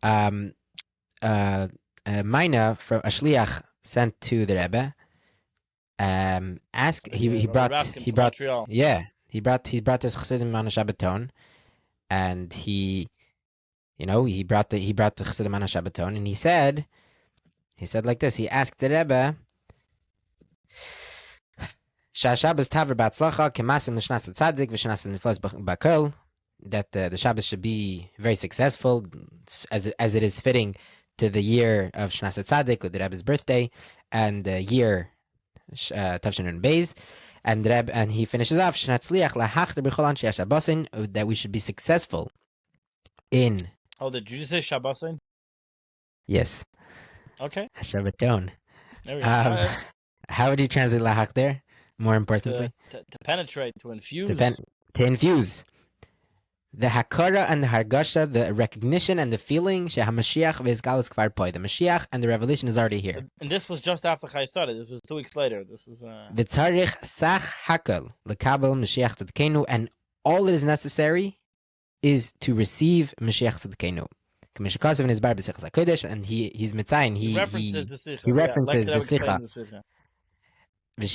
Mina from a shliach sent to the Rebbe. He brought Montreal. he brought his chassidim on a Shabbaton, and he brought the chassidim on a Shabbaton, and he said like this. He asked the Rebbe, "Shabbos taver b'atzlacha kemasim l'shnas tzaddik v'shnas l'niflos b'kol." That the Shabbos should be very successful, as it is fitting to the year of Shnas Tzaddik, with the Rebbe's birthday, and the year Tavshin and Beis, and he finishes off Shnatzliach lahachder b'chol anshei Shabbosin, that we should be successful in. Oh, did you just say Shabbosin? Yes. Okay. Shabbaton. There we go. How would you translate lahachder? More importantly, to penetrate, to infuse. To infuse. The hakara and the hargasha, the recognition and the feeling, shehamashiach ve'izgalus kvar poi. The Mashiach and the revelation is already here. And this was just after Chayesara. This was 2 weeks later. This is. V'tzarich sach hakal lekabel Mashiach tzedkeinu, and all that is necessary is to receive Mashiach tzedkeinu. Kamishakasav in his bar b'sichas hakodesh, and he's mitzayin. He references the sicha. And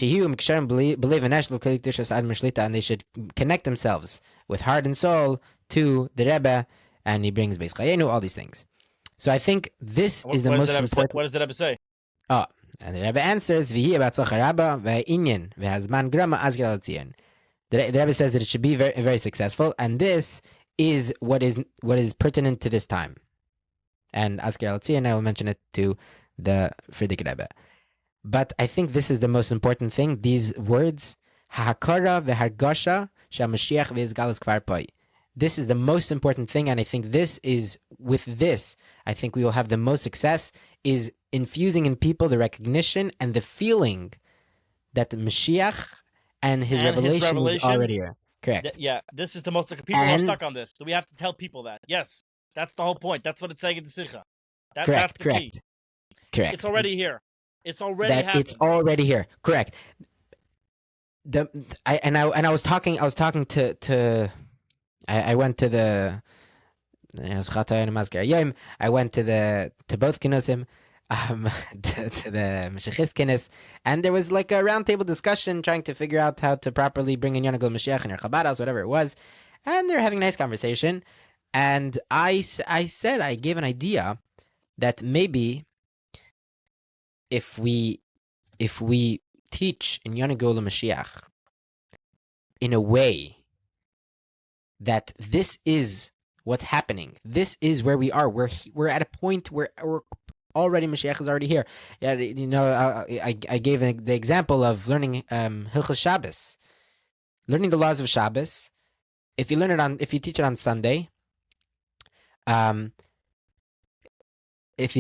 they should connect themselves with heart and soul to the Rebbe, and he brings Beis Chayenu, all these things. So I think this is the most important. What does the Rebbe say? Oh, and the Rebbe answers, the Rebbe says that it should be very, very successful, and this is what is pertinent to this time. And Asker Al-Tzion, I will mention it to the Frierdiker Rebbe. But I think this is the most important thing. These words, ha'hakara v'hargasha she'amashiach v'izgalus kvar poi. This is the most important thing, and I think with this, I think we will have the most success, is infusing in people the recognition and the feeling that the Mashiach and his revelation is already here. Correct. This is the most. People are stuck on this, so we have to tell people that. Yes, that's the whole point. That's what it's saying in the Sikha. That's the key. Correct. It's already here. It's already happening. It's already here. Correct. I was talking to I went to the I went to both kinosim, to the Mashiachist kinnis, and there was like a roundtable discussion trying to figure out how to properly bring in Yonagol Mashiach in your Chabad house, whatever it was, and they're having a nice conversation, and I gave an idea that maybe if we teach in Yonagol Mashiach in a way that this is what's happening, this is where we are. We're at a point where we're already, Mashiach is already here. Yeah, I gave the example of learning Hilchos Shabbos, learning the laws of Shabbos. If you teach it on Sunday, it's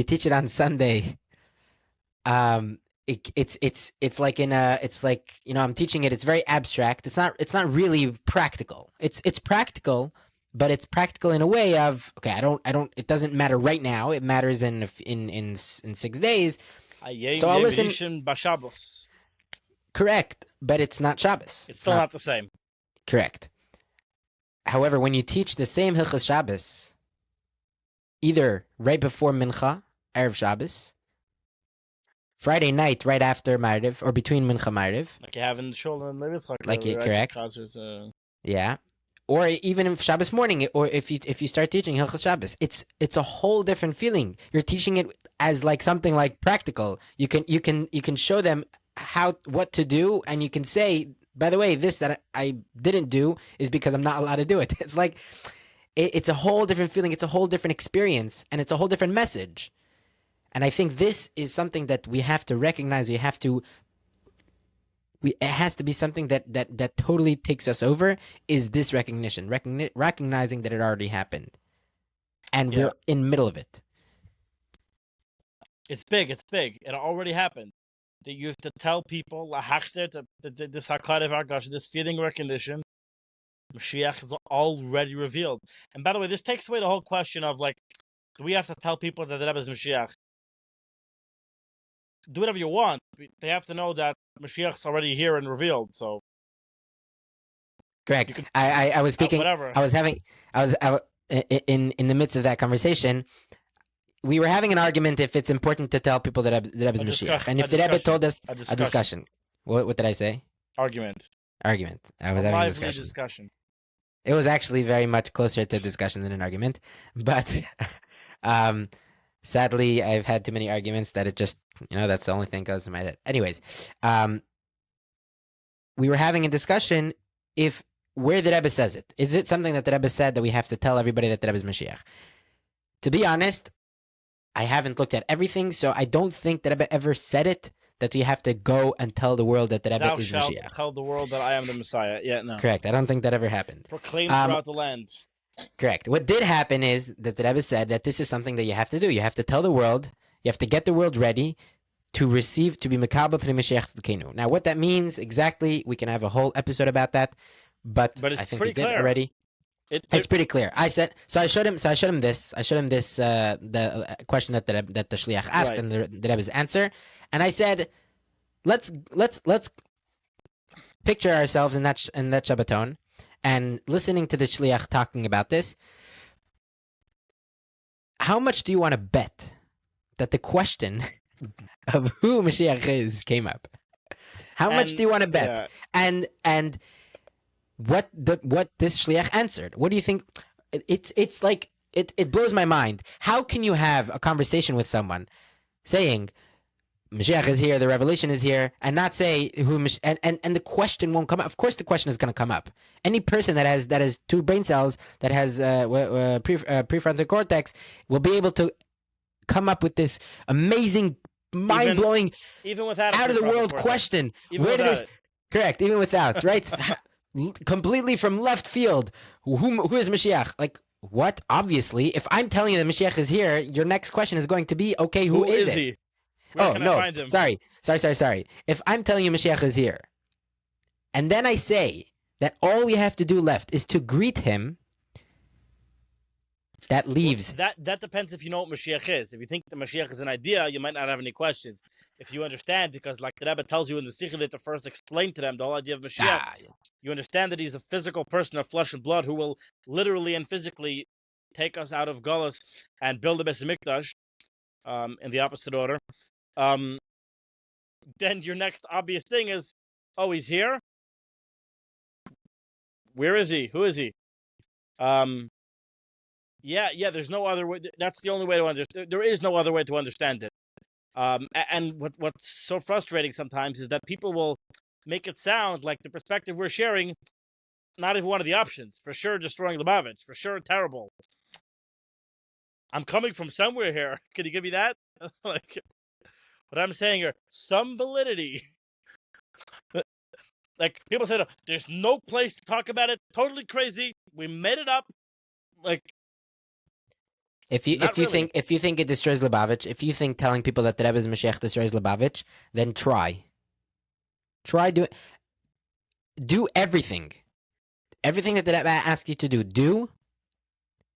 like I'm teaching it. It's very abstract. It's not really practical. It's practical, but it's practical in a way of, okay, I don't. It doesn't matter right now. It matters in 6 days. So I'll listen. Correct, but it's not Shabbos. It's still not the same. Correct. However, when you teach the same Hilchos Shabbos, either right before Mincha, Erev Shabbos, Friday night right after Ma'ariv or between Mincha Ma'ariv. Like you have in the Shul and Levitzchak. Like you're right? correct. Yeah. Or even if Shabbos morning, or if you start teaching Hilchos Shabbos, it's a whole different feeling. You're teaching it as like something like practical. You can show them what to do, and you can say, by the way, this that I didn't do is because I'm not allowed to do it. It's like it's a whole different feeling. It's a whole different experience, and it's a whole different message. And I think this is something that we have to recognize. It has to be something that totally takes us over, is this recognition, recognizing that it already happened, and we're in the middle of it. It's big. It already happened. That you have to tell people this hakarev this feeling recognition. Mashiach is already revealed. And by the way, this takes away the whole question of like, do we have to tell people that the Rebbe is Mashiach? Do whatever you want. They have to know that Mashiach's already here and revealed. So, correct. I was speaking. Whatever. I was in the midst of that conversation. We were having an argument if it's important to tell people that the Rebbe is Mashiach, and if the Rebbe told us a discussion. What did I say? Argument. I was having a discussion. It was actually very much closer to a discussion than an argument, but sadly, I've had too many arguments that it just, that's the only thing that goes in my head. Anyways, we were having a discussion where the Rebbe says it. Is it something that the Rebbe said that we have to tell everybody that the Rebbe is Mashiach? To be honest, I haven't looked at everything, so I don't think the Rebbe ever said it, that we have to go and tell the world that the Rebbe is Mashiach. Thou shalt tell the world that I am the Messiah. Yeah, no. Correct. I don't think that ever happened. Proclaim throughout the land. Correct. What did happen is that the Rebbe said that this is something that you have to do. You have to tell the world. You have to get the world ready to be Mekabel Pnei Mashiach Tzidkenu. Now, what that means exactly, we can have a whole episode about that. But it's I think pretty we did clear already. It's pretty clear. I showed him this. I showed him this the question that the shliach asked, right, and the Rebbe's answer. And I said, let's picture ourselves in that Shabbaton and listening to the shliach talking about this. How much do you want to bet that the question of who Mashiach is came up? How much do you want to bet? Yeah. And what this shliach answered? What do you think? It's like it blows my mind. How can you have a conversation with someone saying Mashiach is here, the revelation is here, and not say who and the question won't come up? Of course, the question is going to come up. Any person that has two brain cells, that has prefrontal cortex, will be able to come up with this amazing, mind-blowing, even without out of the world question. Where did this? Correct, even without, right? Completely from left field. Who is Mashiach? Like, what? Obviously, if I'm telling you that Mashiach is here, your next question is going to be, okay, who is it? He? Where can I find him? Sorry. If I'm telling you Mashiach is here, and then I say that all we have to do left is to greet him, that leaves... Well, that depends if you know what Mashiach is. If you think the Mashiach is an idea, you might not have any questions. If you understand, because like the Rebbe tells you in the Sikha to first explain to them the whole idea of Mashiach, you understand that he's a physical person of flesh and blood who will literally and physically take us out of Golus and build the Beis Hamikdash, in the opposite order. Then your next obvious thing is, oh, he's here? Where is he? Who is he? Yeah, there's no other way. That's the only way to understand. There is no other way to understand it. And what's so frustrating sometimes is that people will make it sound like the perspective we're sharing, not even one of the options. For sure, destroying Lubavitch. For sure, terrible. I'm coming from somewhere here. Can you give me that? Like, what I'm saying here, some validity. Like, people say, there's no place to talk about it. Totally crazy. We made it up. Like, if you think it destroys Lubavitch, if you think telling people that the Rebbe is Mashiach destroys Lubavitch, then try do everything that the Rebbe asks you to do,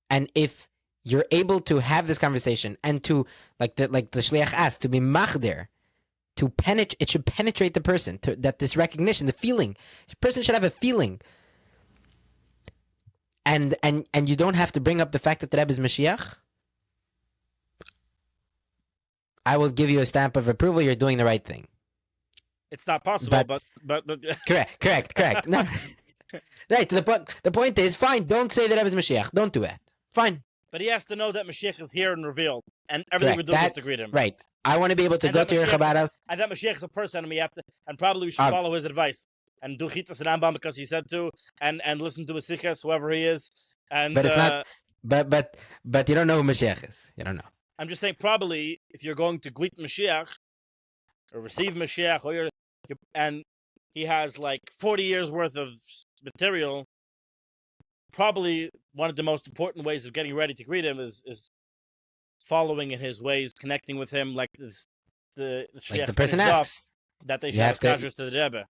and if you're able to have this conversation and to like the shliach asked, to be machder, to penetrate, it should penetrate the person, that this recognition, the feeling, the person should have a feeling. And you don't have to bring up the fact that the Rebbe is Mashiach. I will give you a stamp of approval. You're doing the right thing. It's not possible, but correct. No. Right. The point is, fine. Don't say that I was Mashiach. Don't do it. Fine. But he has to know that Mashiach is here and revealed, and everything we're doing is to greet him. Right. I want to be able to go to your Chabad house. And that Mashiach is a person, and we have to, and probably we should follow his advice and do Chitas and Ambam because he said to, and listen to his Sichas, whoever he is. And but it's not. But you don't know who Mashiach is. You don't know. I'm just saying, probably if you're going to greet Mashiach or receive Mashiach, and he has like 40 years worth of material, probably one of the most important ways of getting ready to greet him is following in his ways, connecting with him, like the person asks that they should have to the Rebbe.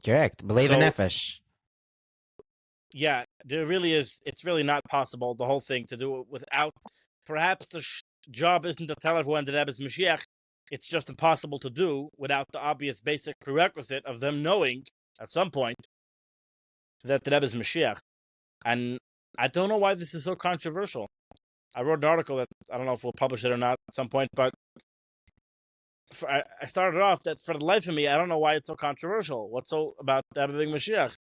Correct. Believe in Nefesh. Yeah, there really is. It's really not possible, the whole thing, to do it without. Perhaps the job isn't to tell everyone that Rebbe is Mashiach. It's just impossible to do without the obvious basic prerequisite of them knowing at some point that the Rebbe is Mashiach. And I don't know why this is so controversial. I wrote an article that I don't know if we'll publish it or not at some point, but I started off that for the life of me, I don't know why it's so controversial. What's so about the Rebbe being Mashiach?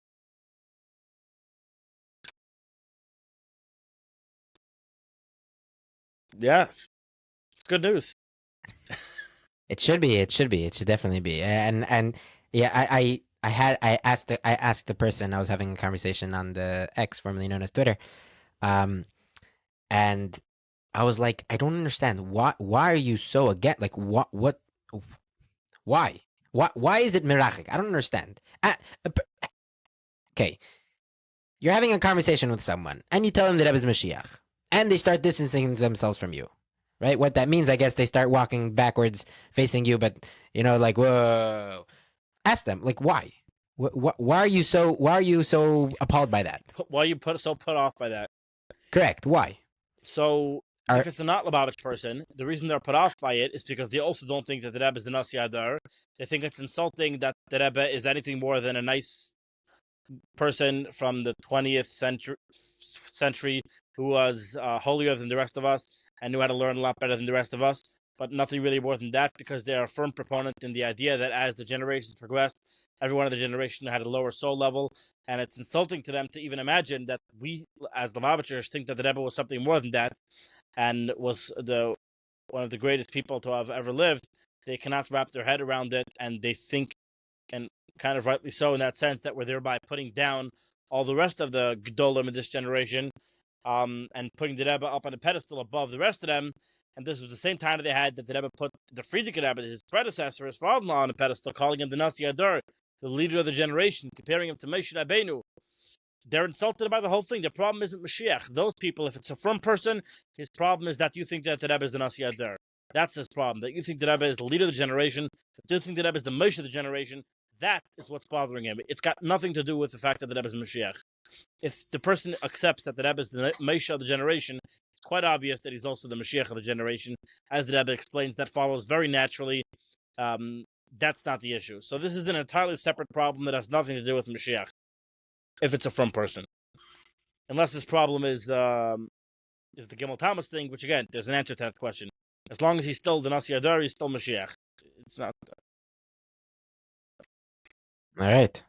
Yes, it's good news. It should be. It should definitely be. And yeah, I asked the person. I was having a conversation on the X, formerly known as Twitter, and I was like, I don't understand why are you so against? Like why is it mirachik? I don't understand. Okay, you're having a conversation with someone, and you tell them that Rebbe is Mashiach, and they start distancing themselves from you. Right, what that means, I guess, they start walking backwards, facing you. But like, whoa! Ask them, like, why? Why are you so appalled by that? Why are you so put off by that? Correct. Why? So, if it's a not Lubavitch person, the reason they're put off by it is because they also don't think that the Rebbe is the Nasi Adar. They think it's insulting that the Rebbe is anything more than a nice person from the 20th century who was holier than the rest of us and knew how to learn a lot better than the rest of us, but nothing really more than that, because they are a firm proponent in the idea that as the generations progressed, every one of the generation had a lower soul level, and it's insulting to them to even imagine that we, as Lubavitchers, think that the Rebbe was something more than that, and was one of the greatest people to have ever lived. They cannot wrap their head around it, and they think, and kind of rightly so in that sense, that we're thereby putting down all the rest of the Gedolim in this generation, and putting the Rebbe up on a pedestal above the rest of them. And this was the same time that they had that the Rebbe put the Friedrich Rebbe, his predecessor, his father-in-law, on a pedestal, calling him the Nasi Adar, the leader of the generation, comparing him to Moshe Rabbeinu. They're insulted by the whole thing. The problem isn't Mashiach. Those people, if it's a firm person, his problem is that you think that the Rebbe is the Nasi Adar. That's his problem, that you think the Rebbe is the leader of the generation, that you think the Rebbe is the Moshe of the generation. That is what's bothering him. It's got nothing to do with the fact that the Rebbe is Mashiach. If the person accepts that the Rebbe is the Moshe of the generation, it's quite obvious that he's also the Mashiach of the generation. As the Rebbe explains, that follows very naturally. That's not the issue. So this is an entirely separate problem that has nothing to do with Mashiach, if it's a from person. Unless this problem is the Gimmel Tammuz thing, which again, there's an answer to that question. As long as he's still the Nasi Adar, he's still Mashiach. It's not. All right.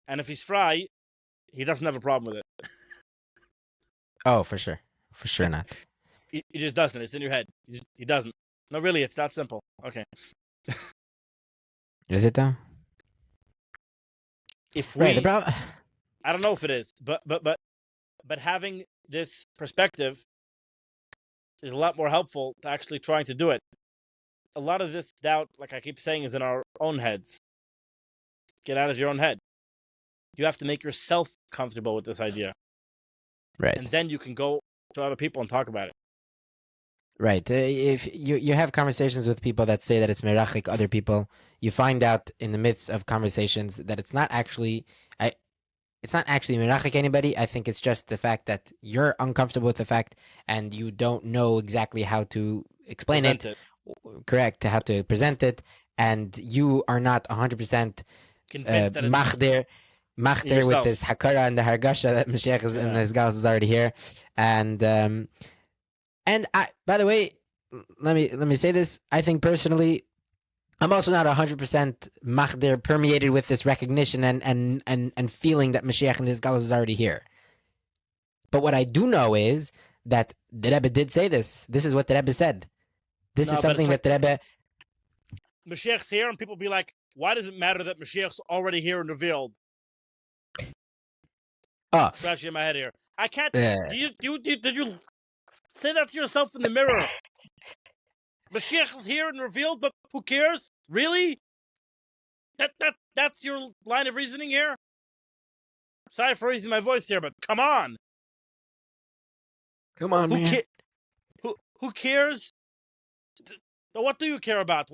And if he's fry, he doesn't have a problem with it. Oh, for sure. For sure not. He just doesn't. It's in your head. He doesn't. No, really, it's that simple. Okay. Is it though? If right, the problem. I don't know if it is, but having this perspective is a lot more helpful to actually trying to do it. A lot of this doubt, like I keep saying, is in our own heads. Get out of your own head. You have to make yourself comfortable with this idea. Right. And then you can go to other people and talk about it. Right. If you have conversations with people that say that it's merachik other people, you find out in the midst of conversations that it's not actually merachik anybody. I think it's just the fact that you're uncomfortable with the fact and you don't know exactly how to explain it. Correct, how to present it, and you are not 100% machder with this hakara and the hargasha that Mashiach is and his Gal is already here, and I, by the way, let me say this. I think personally, I'm also not 100% machdir permeated with this recognition and feeling that Mashiach and his galus is already here. But what I do know is that the Rebbe did say this. This is what the Rebbe said. This is No, but it's something like that the Rebbe. Mashiach's here, and people be like, "Why does it matter that Mashiach's already here and revealed?" Oh, Scratching in my head here. I can't. uh, Did you say that to yourself in the mirror? Mashiach is here and revealed, but who cares? Really? That's your line of reasoning here? Sorry for raising my voice here, but come on. come on, man. Who cares? What do you care about?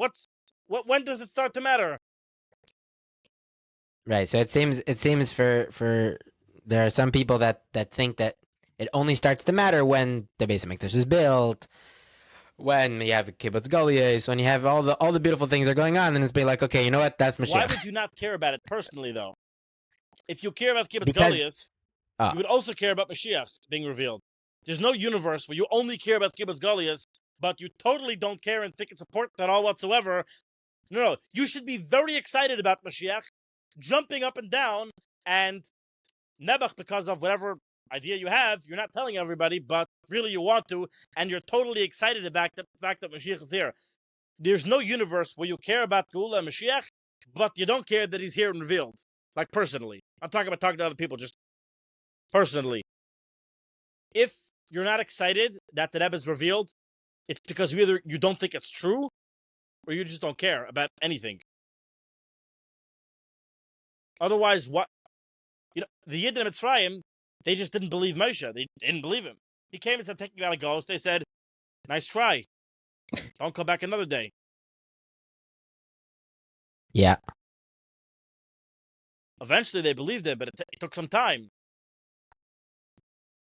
When does it start to matter? Right. So it seems for there are some people that think that it only starts to matter when the Beis Hamikdash is built, when you have kibbutz galuyos, when you have all the beautiful things are going on, and it's be like, okay, you know what? That's Mashiach. Why would you not care about it personally, though? If you care about kibbutz Because galuyos, you would also care about Mashiach being revealed. There's no universe where you only care about kibbutz galuyos, but you totally don't care and think it's important at all whatsoever. No, you should be very excited about Mashiach, jumping up and down, and Nebuch, because of whatever idea you have, you're not telling everybody, but really you want to, and you're totally excited about the fact that Mashiach is here. There's no universe where you care about Geula and Mashiach, but you don't care that he's here and revealed. Like personally. I'm talking about talking to other people, just personally. If you're not excited that the Rebbe is revealed, it's because either you don't think it's true, or you just don't care about anything. Otherwise, what? The Yidden of Mitzrayim, they just didn't believe Moshe. They didn't believe him. He came and said, "Take me out of ghost." They said, "Nice try. Don't come back another day." yeah, Eventually, they believed him, but it took some time.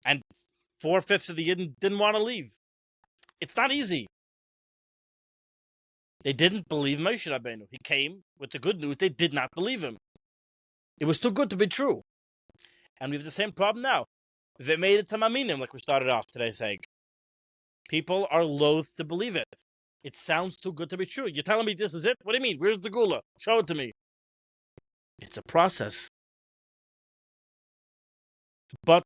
And 4/5 of the Yidden didn't want to leave. It's not easy. They didn't believe Moshe Rabbeinu. He came with the good news. They did not believe him. It was too good to be true. And we have the same problem now. They made it to Maminim, like we started off today saying. People are loath to believe it. It sounds too good to be true. You're telling me this is it? What do you mean? Where's the Gula? Show it to me. It's a process. But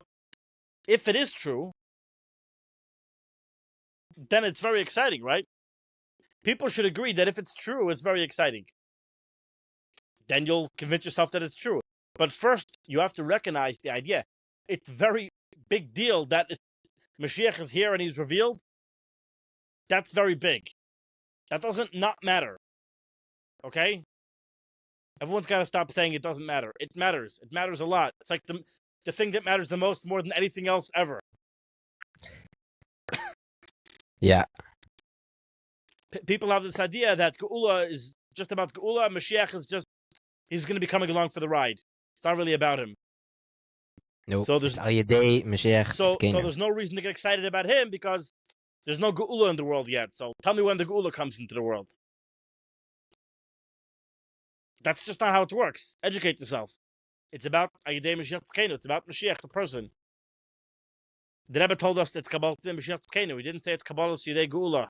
if it is true, then it's very exciting, right? People should agree that if it's true, it's very exciting. Then you'll convince yourself that it's true. But first, you have to recognize the idea. It's a very big deal that Mashiach is here and he's revealed. That's very big. That doesn't not matter. Okay? Everyone's got to stop saying it doesn't matter. It matters. It matters a lot. It's like the thing that matters the most more than anything else ever. yeah. People have this idea that Geula is just about Geula. Mashiach is just, he's going to be coming along for the ride. It's not really about him. Nope. So there's Al Yedei Mashiach. so there's no reason to get excited about him because there's no Geula in the world yet. So tell me when the Geula comes into the world. That's just not how it works. Educate yourself. It's about Ayidei Mashiach Tzkenu. It's about Mashiach, the person. The Rebbe told us that it's Kabbalah Mashiach Tzkenu. He didn't say it's Kabbalah Yidei Geula.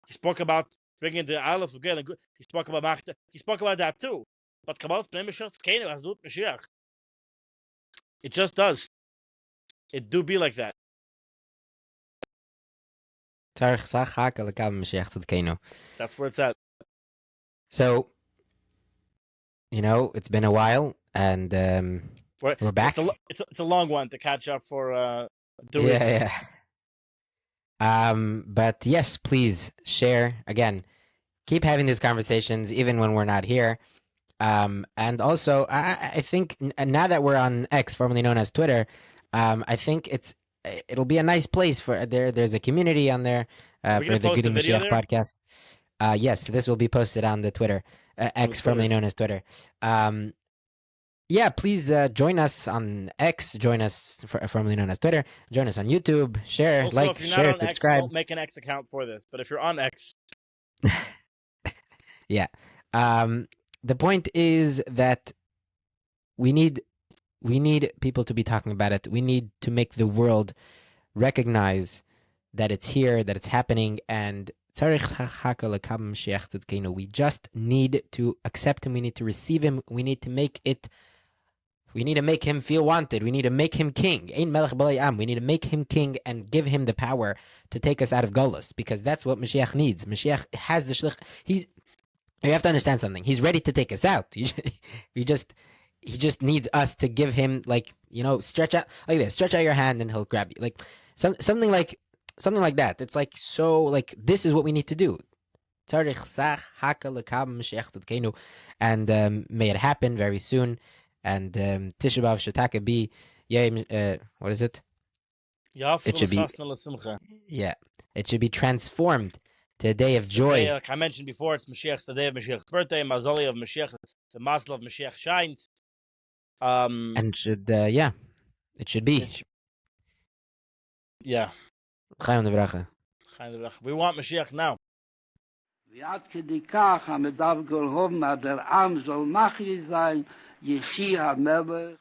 He spoke about bringing the Aleph of Geula. He spoke about Machta. He spoke about that too. But Kabbalah Mashiach Tzkenu has to do with Mashiach. It just does. It do be like that. That's where it's at. So, it's been a while, and we're back. It's a long one to catch up for the week. Yeah. But yes, please share. Again, keep having these conversations even when we're not here. And also, I think now that we're on X, formerly known as Twitter, I think it'll be a nice place for there's a community on there for the Gimmel Mashiach podcast. Yes, this will be posted on the Twitter, X, formerly known as Twitter. Yeah, please join us on X, join us formerly known as Twitter, join us on YouTube, share, also, like, share, subscribe. X, don't make an X account for this, but if you're on X. Yeah. The point is that we need people to be talking about it. We need to make the world recognize that it's here, that it's happening, and we just need to accept him. We need to receive him. We need to make him feel wanted. We need to make him king. We need to make him king and give him the power to take us out of Golus, because that's what Mashiach needs. Mashiach has the shlich. You have to understand something. He's ready to take us out. He just needs us to give him, stretch out like this. Stretch out your hand and he'll grab you. Something like that. It's this is what we need to do. And may it happen very soon. And Tisha B'Av should be, what is it? It should be, it should be transformed to a day of joy. Like I mentioned before, it's Mashiach's the day of Mashiach's birthday, Mazali of Mashiach, the Mazel of Mashiach shines. And it should be. Chaim Nevracha. We want Mashiach now. ועד כדי כך המדב גולהוב מהדר עם זול מחי זין יחי המלך